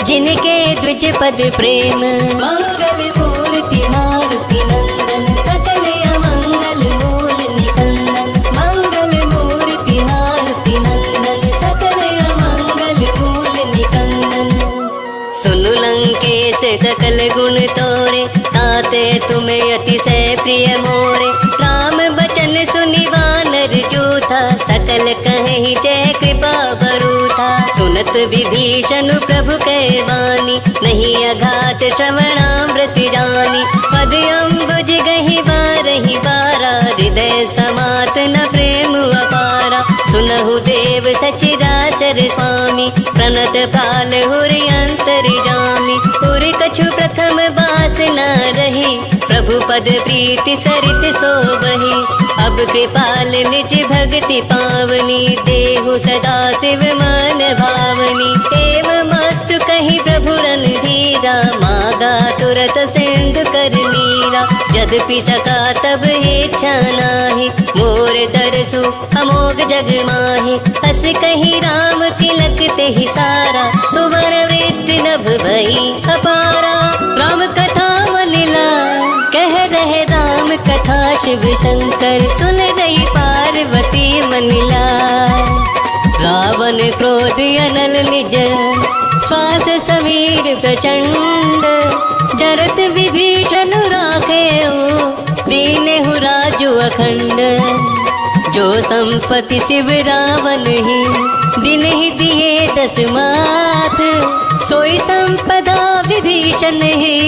जिनके द्विज पद प्रेम। मंगल मूर्ति मारुति नंदन, सकल अमंगल मूल निकंदन। मंगल मूर्ति मारुति नंदन, सकल अमंगल मूल निकंदन। सुनु लंकेश सकल गुण तोरे, ताते तुम्हें अतिशय प्रिय मोरे। राम बचन सुनि वानर जूथा, सकल कहि जय कृपा बरूथा। सुनत विभीषण प्रभु कै वाणी, नहीं अघात श्रवणामृत जानी। पद अम्बुज गहि बारहि बारा, हृदय समात न प्रेम अपारा। सुनहु देव सचराचर स्वामी, प्रणत प्राल हुर अंतर जामी। हुर कछु प्रथम बास न रही, प्रभु पद प्रीति सरित सोबहि। अब कृपाल निज भक्ति पावनी, देहु सदा शिव मन भावनी। एवं मस्तु कही प्रभु रन धीरा, मागा तुरत सिंधु कर नीरा। यद्यपि सका तब इच्छा नाही, मोर दरसु अमोघ जग माही। हस कही राम तिलक तेहि सारा, सुवर वृष्टि नभ भई अपारा। राम कथा मन लाओ, कह रहे राम कथा शिव शंकर। सुन रही पार्वती मन लाओ। रावण क्रोध अनल निज, श्वास समीर प्रचंड। जरत विभीषण राखे, दीनेहु राजु अखंड। जो संपत्ति शिव रावण ही, दिन ही दिए 10 माथ। सोई संपदा विभीषण ही,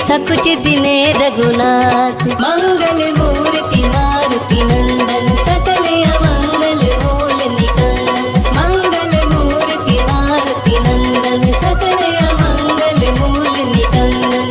सकुच दिने रघुनाथ। मंगल मूर्ति मारुति नंदन, सकल अमंगल मूल निकंदन। मंगल मूर्ति मारुति नंदन, सकल अमंगल मूल निकंदन।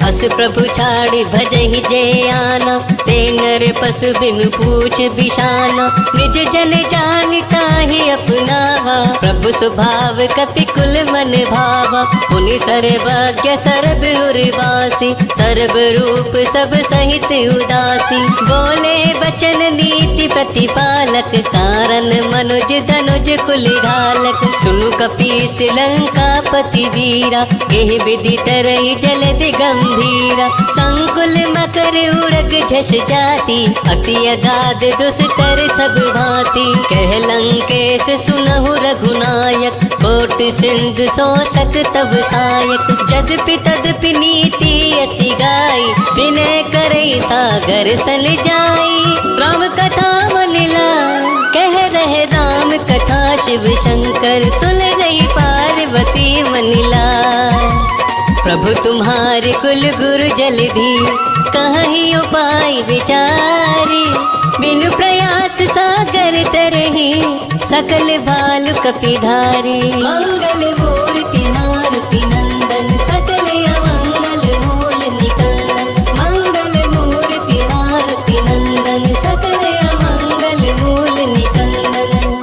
अस प्रभु छाड़ी भजहि जय आना, ते नर पशु बिनु पूछ बिशाना, निज जन जानता ही अपनावा, प्रभु स्वभाव कपि कुल मन भावा, पुनि सर्वज्ञ सर्व उर्वासी, सर्व रूप सब सहित उदासी, बोले बचन नीति प्रतिपालक, कारण मनुज धनुज कुल घालक, सुनु कपीस लंका पति वीरा, एहि विधि तरहि जलधि गंभीरा, संकुल मकर उड़ग झस जाती, अति अगाध दुष्कर सब भांति, कह लंकेश सुनहु रघुनायक, कोट सिंधु शोषक तब सायक, जदपि तदपि नीति असी गाई, विनय करई सागर सल जाई, राम कथा मनिला कह रहे राम कथा, शिव शंकर सुन रही पार्वती मनिला, प्रभु तुम्हारे कुल गुरु जलधि, कहीं उपाय विचारी, बिनु प्रयास सागर तरही, सकल भालु कपिधारी, मंगल मूर्ति मारुति नंदन, सकल अमंगल मूल निकंदन, मंगल मूर्ति मारुति नंदन, सकल अमंगल मूल निकंदन,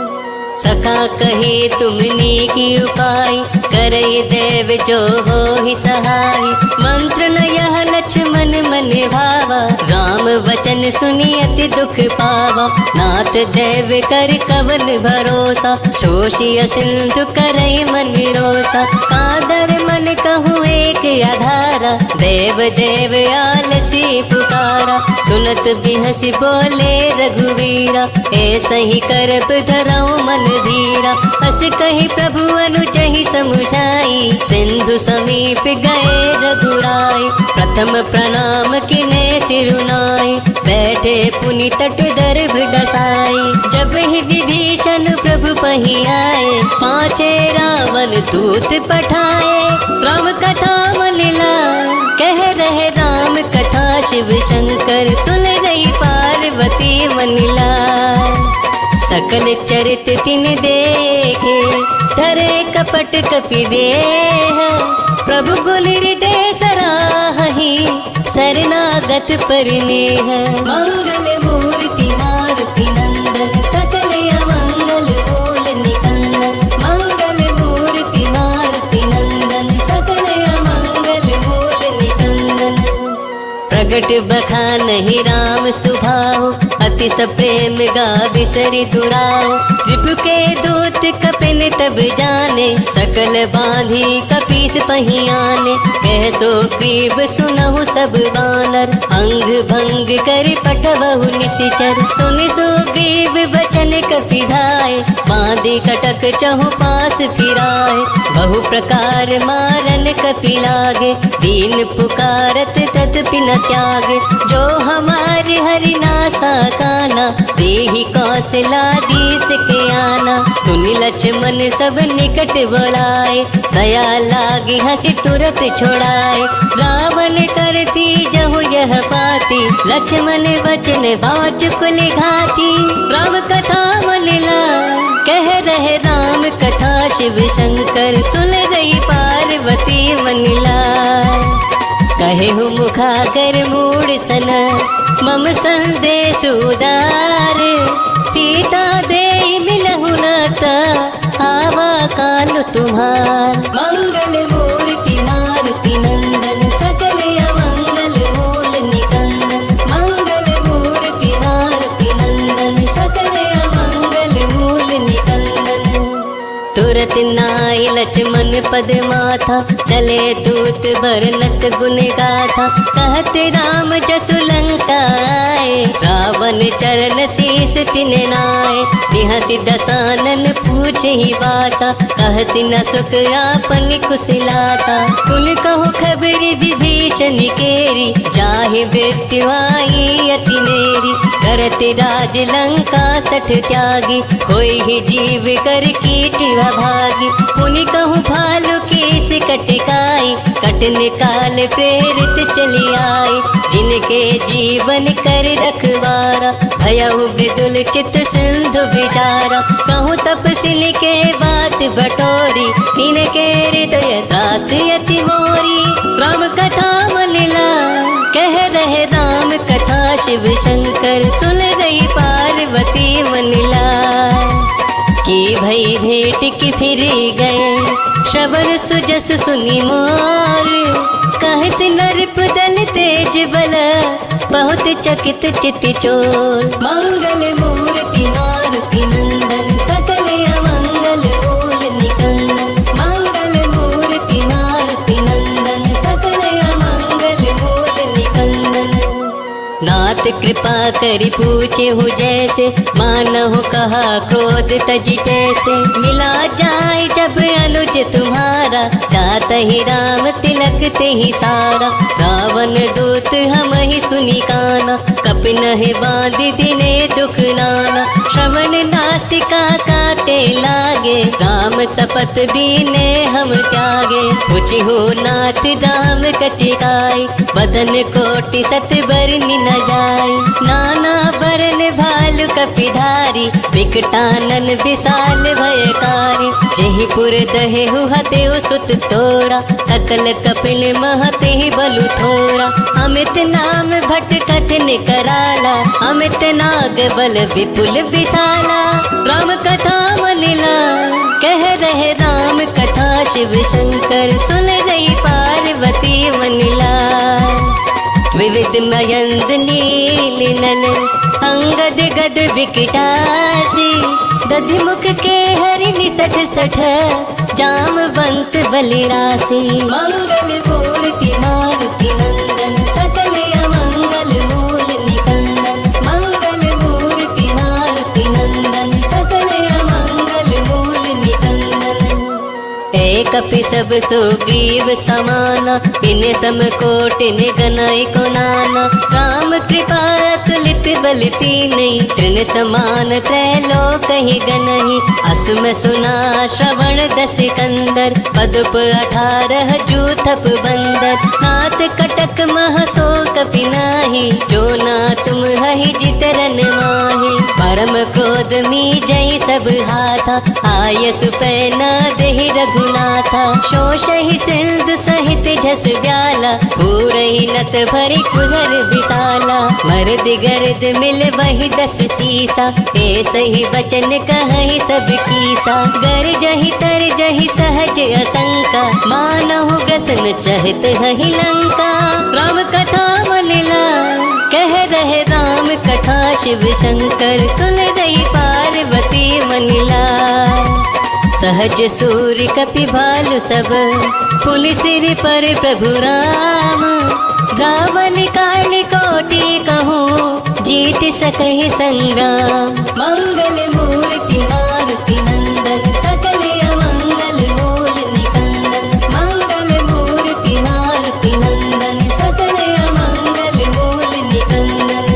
सखा कहे तुमने की उपाय, करई देव जो हो ही सहाय, मंत्र न यह लक्ष्मण मन भावा, राम वचन सुनी अति दुख पावा, नाथ देव कर कवन भरोसा, शोषिय सिंधु करई मन रोसा, कादर मन कहूँ एक आधारा, देव देव आलसी पुकारा, सुनत बिहसी बोले रघुवीरा, ऐसा ही करब धराऊं मन धीरा, हस कही प्रभु अनुजहि समुझाई, सिंधु समीप गए रघुराई, प्रथम प्रणाम किने सिरुनाई, बैठे पुनि तट दर्भ डसाई, जब ही विभीषण प्रभु पही आए, पांचे रावण दूत पठाए, राम कथा मनिला कह रहे राम कथा, शिव शंकर सुन रही पार्वती मनिला, सकल चरित तिन देखे, धरे कपट कपि देह, प्रभु गुल हृदय सराहि, शरणागत परिनेह, मंगल मूर्ति मारुति नंदन, सकल अमंगल मूल निकंदन, मंगल मूर्ति मारुति नंदन, सकल अमंगल मूल निकंदन, प्रगट बखानहि राम सुभाऊ, अति सप्रेम गा बिसरि दुराऊ, रिपु के दूत कपिन तब जाने, सकल बांधी कपीस पहियाने, कह सो ग्रीव सुनहु सब बानर, अंग भंग कर पठवहु निशिचर, सुनि सो ग्रीव बचन कपिधाय, बांधी कटक चहु पास फिराए, बहु प्रकार मारन कपि लागे, दीन पुकारत तदपि न त्यागे, जो हमारे हरि नासा काना, देहि कौशलाधीश के आना, सुनि लक्ष्मण सब निकट बुलाए, दया लागी हंसी तुरत छोड़ाए, रावण करती जहु यह पाती, लक्ष्मण वचन बाच कुल घाती, राम कथा मनिला कह रहे राम कथा, शिव शंकर सुन रही पार्वती मनिला, कहे हूँ मुखागर मूड सन, मम संदेश उदार, सीता दे मिलहु नाता, आवा काल तुम्हार, मंगल मूर्ति मारुति नंदन, सकल अमंगल मूल निकंदन, मंगल मूर्ति मारुति नंदन, सकल अमंगल मूल निकंदन, तुरत नाई लक्ष्मण पद माथा, चले दूत बरनत गुण गाथा, कहत राम जसु लंका आए, रावण चरण शीस तिन नाय, बिहसि दसानन पूछ ही बाता, कहसि न सुख आपन कुशलाता, कुल कहु खबर विभीषण केरी, जाहि मृत्यु आई अति नेरी, भरत राज लंका सठ त्यागी, कोई ही जीव कर कीट भागी। पुनि कहूँ भालू केस कटकाई, कटने काल प्रेरित चली आई। जिनके जीवन कर रखवारा, भयउ मृदुल चित सिंधु विचारा। कहूँ तपस्विनी के बात बटोरी, तिनके हृदय दास अति मोरी। राम कथा मनिला कह रहे राम कथा, शिव शंकर सुन रही पार्वती मनिला। की भई भेंट की फिर गए, श्रवण सुजस सुनी मोर। कहस नृप दल तेज बल, बहुत चकित चित चोर। मंगल मूर्ति मारुति नंदन, सकल अमंगल मूल निकंदन। मंगल मूर्ति मारुति नंदन, सकल अमंगल मूल निकंदन। नाथ कृपा करि पूछे हूँ जैसे, मानहु कहा क्रोध तजी तैसे। मिला जाए जब अनुज तुम्हारा, जात ही राम तिलक ते ही सारा। रावण दूत हम ही सुनी काना, कपिन है बांध दिने दुख नाना। श्रवण नासिका काटे लागे, राम सपत दीने हम त्यागे। पूछी हो नाथ राम कटिकाई, बदन कोटि सत बरनि न जाय। नाना बरन भालु कपिधारी, विकटानन विशाल भयकारी। जहीपुर दहे हते सुत तोड़ा, सकल कपिल महते बलु थोड़ा। अमित नाम भट कठिन कराला, अमित नाग बल विपुल विशाला। राम कथा मनिला कह रहे राम कथा, शिव शंकर सुन रही पार्वती मनिला। विविध मयंद नील नल, अंगद गद विकटासी। दधिमुख के हरिणि सठ सठ, जामवंत बलिरासी। मंगल मूर्ति मारुति नंदन, सकल अमंगल मूल निकंदन। मंगल मूर्ति मारुति नंदन, सकल अमंगल मूल निकंदन। एक कपि सब सुग्रीव समाना, इन सम कोटिन गनाई को नाना। राम कृपा अतुलित बल तीनहि, तृण समान त्रैलोक ही गनहि। असम सुना श्रवण दस कंदर, पदुप 18 जूथप बंदर। हाथ कटक महसो कपि नाही, जो ना तुम हहि जितरन माहि। परम क्रोध मी जय सब हाथा, आयसु पैना देहि रघुनाथा। शोषहि सिंधु सहित झस व्याला, पूरहि नत भरि कुहर विशाला। मर्द गर्द मिल वही 10 सीसा, ऐसहि बचन कहहि सब कीसा। गरजहि तरजहि सहज असंका, मानहु ग्रसन चहत हहि लंका। राम कथा मनिला कह रहे राम कथा, शिव शंकर सुन रही पार्वती मनिला। सहज सूर्य कपि भालु सब, पुलि सिर पर प्रभु राम। रावण काल कोटि कहूँ, जीत सकहि संग्राम। मंगल मूर्ति मारुति नंदन, सकल अमंगल मूल निकंदन। मंगल मूर्ति मारुति नंदन, सकल अमंगल मूल निकंदन।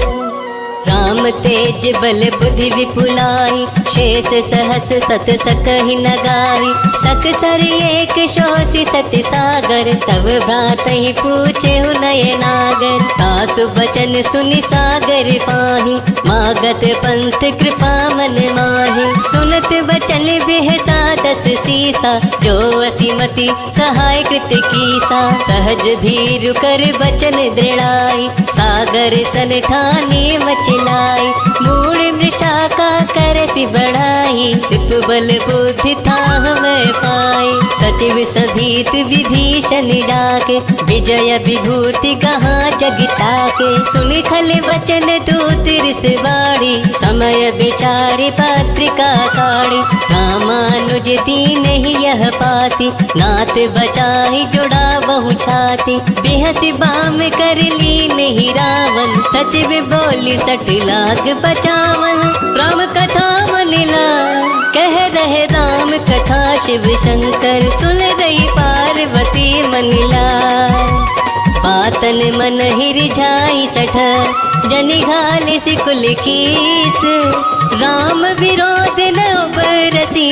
राम तेज बल बुद्धि विपुलाई, शेष सहस सत सकहि न गाई। सक सर एक शोषि सति सागर, तब भ्रातहि पूछे नय नागर। तासु बचन सुनि सागर पाहि, मागत पंथ कृपा मन माहि। सुनत बचन बिहसा 10 सीसा, जो असीमति सहाय कृत कीसा। सहज भीरु कर बचन दृढ़ाई, सागर सन ठानी मचलाई। मूढ़ मृषा का करसि बढ़ाई, विप बल बुद्धि थाह मैं पाई। सचिव सभीत विभीषण डाके, विजय विभूति कहाँ जगता के। सुनि खल बचन दूत रिस बाड़ी, समय विचारि पत्रिका काढ़ी। रामानुज दीन ही यह पाती, नाथ बचाई जुड़ा बहु छाती। बिहसि बाम कर ली नहीं रावण, सचिव बोली 60 लाख बचावन। राम कथा मनिला कह रहे राम कथा, शिव शंकर सुन रही पार्वती मनिला। पातन मन हिरझाई सठ, जनि घाल सिकुल कीस। राम विरोध न बरसी,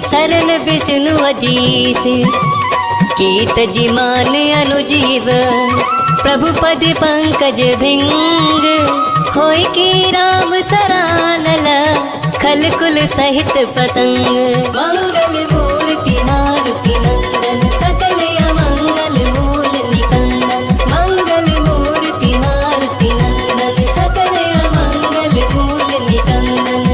सरन विष्णु अजीस। कीत जिमान अनुजीव, प्रभु पद पंकज भृंग। होय की राम सरानल, खल कुल सहित पतंग। मंगल मूर्ति मारुति नंदन, सकल अमंगल मूल निकंदन। मंगल मूर्ति मारुति नंदन, सकल अमंगल मूल निकंदन।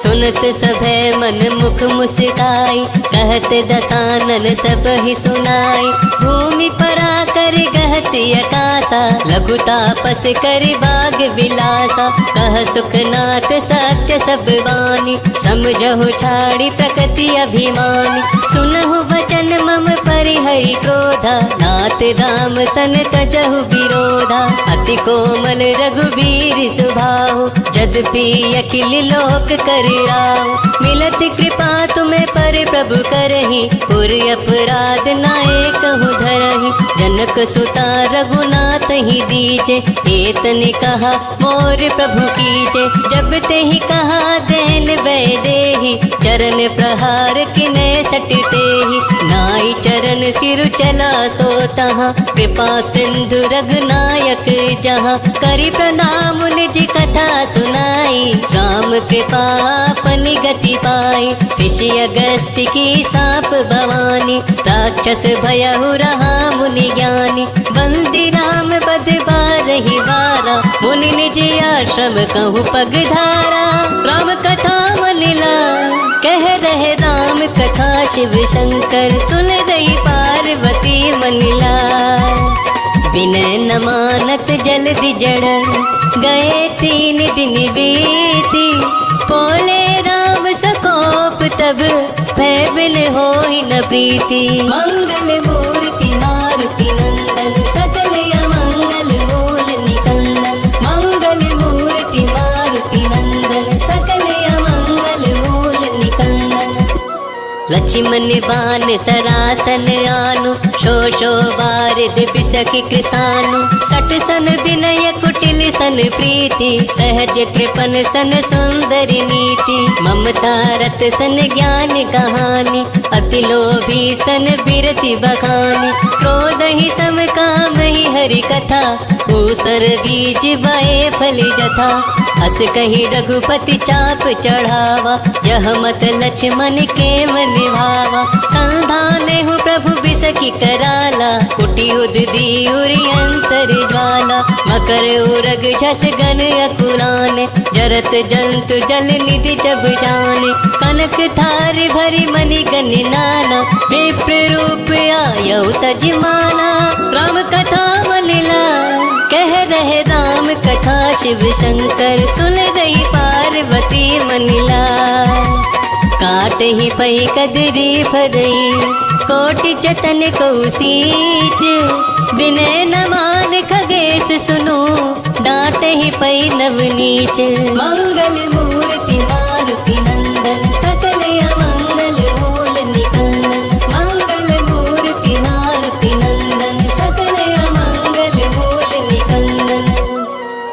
सुनत सभै मन मुख मुस्काई, कहत दसानन सब ही सुनाई। भूमि परा कर गहत अकासा, लघु तापस कर बाग विलासा। कह सुखनाथ सत्य सब वाणी, समझहु छाड़ी प्रकृति अभिमानी। सुनहु वचन मम परिहरि क्रोधा, नाथ राम सन तजहु विरोधा। अति कोमल रघुबीर सुभाहु, जद्यपि अखिल लोक करिराउ। मिलत कृपा तुम्हें पर प्रभु करहि, पुर अपराध नाए कहूँ धरहि। जनक सुता रघुनाथ ही दीजे, एतने कहा मोर प्रभु कीजे। जब ते ही कहा देन बैदेहि, चरण प्रहार किने सटते ही। नाई चरण सिर चला सो तहाँ, कृपा सिंधु रघुनायक जहाँ। करि प्रणाम निज कथा सुनाई, राम कृपा अपनी गति पाई। ऋषि अगस्त्य की साप भवानी, राक्षस भयहु रहा मुनि ज्ञानी। बंदी राम बद बारहि बारा, मुनि निज आश्रम कहूँ पगधारा। राम कथा मनिला, कह रहे राम कथा शिव शंकर। सुन रही पार्वती मनिला, विनय न मानत जल्दी जड़। गए 3 दिन बीती, बोले राम सकोप तब। भय बिन होई न प्रीति, मंगल मूर्ति मारुति नंदन। सकल अमंगल मूल निकंदन, मंगल मूर्ति मारुति नंदन। सकल अमंगल मूल निकंदन। लक्ष्मण बान सरासन आनु, शोषो बारिद बिसखि कृसानु। सट सन विनय कुटिल सन प्रीति, सहज कृपन सन सुंदर नीति। ममता रत सन ज्ञान कहानी, अति लोभी सन बिरति बखानी। क्रोध ही सम काम ही हरि कथा, ऊसर बीज बए फल जथा। अस कही रघुपति चाप चढ़ावा, यह मत लक्ष्मण के मन भावा। संधाने हूँ प्रभु बिसखि कराला, कुटी उददी उरि अंतर ज्वाला। मकर उरग झस गन अकुलाने, जरत जंतु जल निधि जब जाने। कनक थार भरी मणि गन नाना, विप्र रूप आयौ तजमाना। राम कथा मनिला, कह रहे राम कथा शिव शंकर। सुन रही पार्वती मनिला, काट ही पई कदरी फरई। कोटि जतन को सींच, विनय न मान खगेश सुनो। डांट ही पई नवनीच, मंगल मूर्ति मारुति नंदन। सकल अमंगल मूल निकंदन, मंगल मूर्ति मारुति नंदन। सकल अमंगल मूल निकंदन।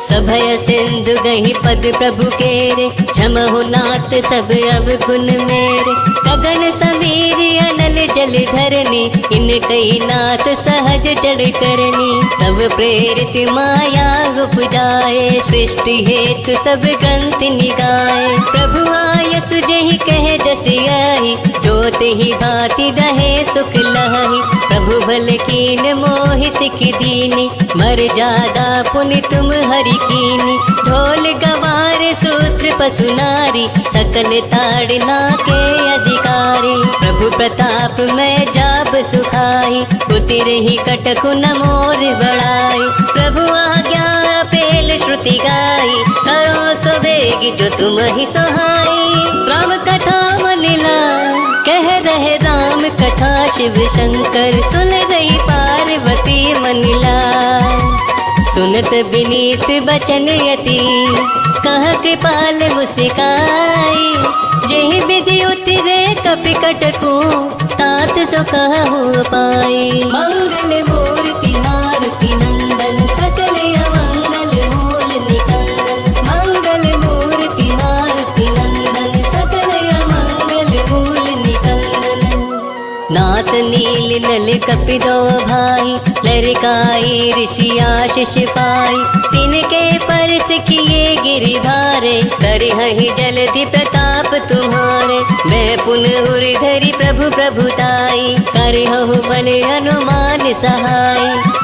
सभय सिंधु गही पद प्रभु केरे, क्षमहु नाथ सब अवगुण मेरे। गगन समीर अनल जल धरनी, इन कई नाथ सहज जड़ करनी। तब प्रेरित माया उपजाए, सृष्टि हेतु सब ग्रंथ निगाए। प्रभु आय सुजहि कहे जस आई, जोत ही भांति रहे सुख लहई। प्रभु भल कीन मोहि सिख दीनी, मर्यादा पुनि तुम हरि कीनी। ढोल गवार सूत्र पशु नारी, सकल ताड़ना के अधिकारी। प्रभु प्रताप मैं जाब सुखाई, उतिर ही कटकु न मोर बड़ाई। प्रभु आज्ञा पेल श्रुति गाई, करो सो वेगी जो तुम ही सोहाई। राम कथा मनिला, कह रहे राम कथा शिव शंकर। सुन रही पार्वती मनिला, सुनत विनीत बचन यति। कह कृपाल मुस्काई, जेहि विधि उतरे कपि कटकु। तात सो कहु पाई, मंगल मूर्ति मार मारुति नंदन सकल अमंगल मूल निकंदन मंगल मूर्ति मारुति नंदन सकल अमंगल मूल निकंदन। नाथ नील नल कपिदो भाई लरकाई ऋषि आशीष पाई तिनके परच किए गिरि भारे करहि जलधि प्रताप तुम्हारे। मैं पुन उर्धरि प्रभु प्रभुताई करहु बल हनुमान सहाय।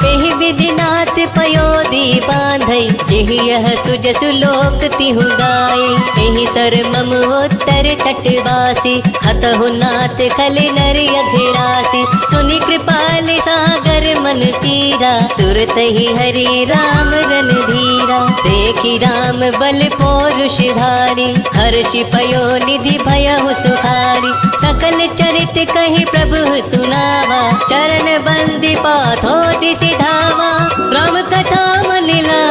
एहि विधिनाथ पयोधि बांधई जेहि यह सुजसु लोक तिहु गाय। एहि सर मम उत्तर तटवासी हतहु नाथ खल नर अघिरासी। सुनि कृपाल सागर मन तीरा तुरत ही हरि राम रन धीरा। देखी राम बल पौरुष धारी हर्षि पयो निधि भयहु सुखारी। सकल चरित कहि प्रभु सुनावा चरण बंदी पाथो दिसि धावा। राम कथा मनिला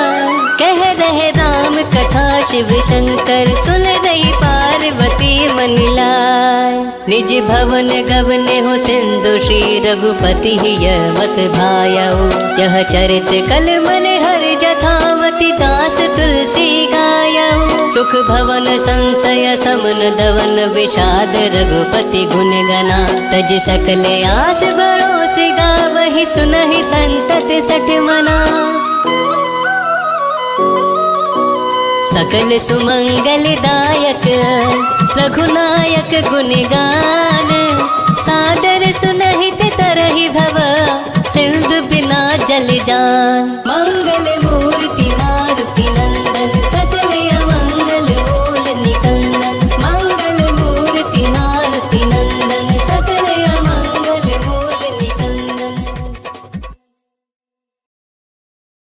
कह रहे राम कथा शिव शंकर सुन रही पार्वती मनिलाय। निज भवन गवन हो सिंधु श्री रघुपति मत भायऊ। यह चरित कल मन हर जथावती दास तुलसी गायऊ। सुख भवन संशय समन दवन विषाद रघुपति गुण गना। तज सकल आस भरोस गावहि सुनहि संतत सठ मना। सकल सुमंगल दायक रघुनायक गुण गान।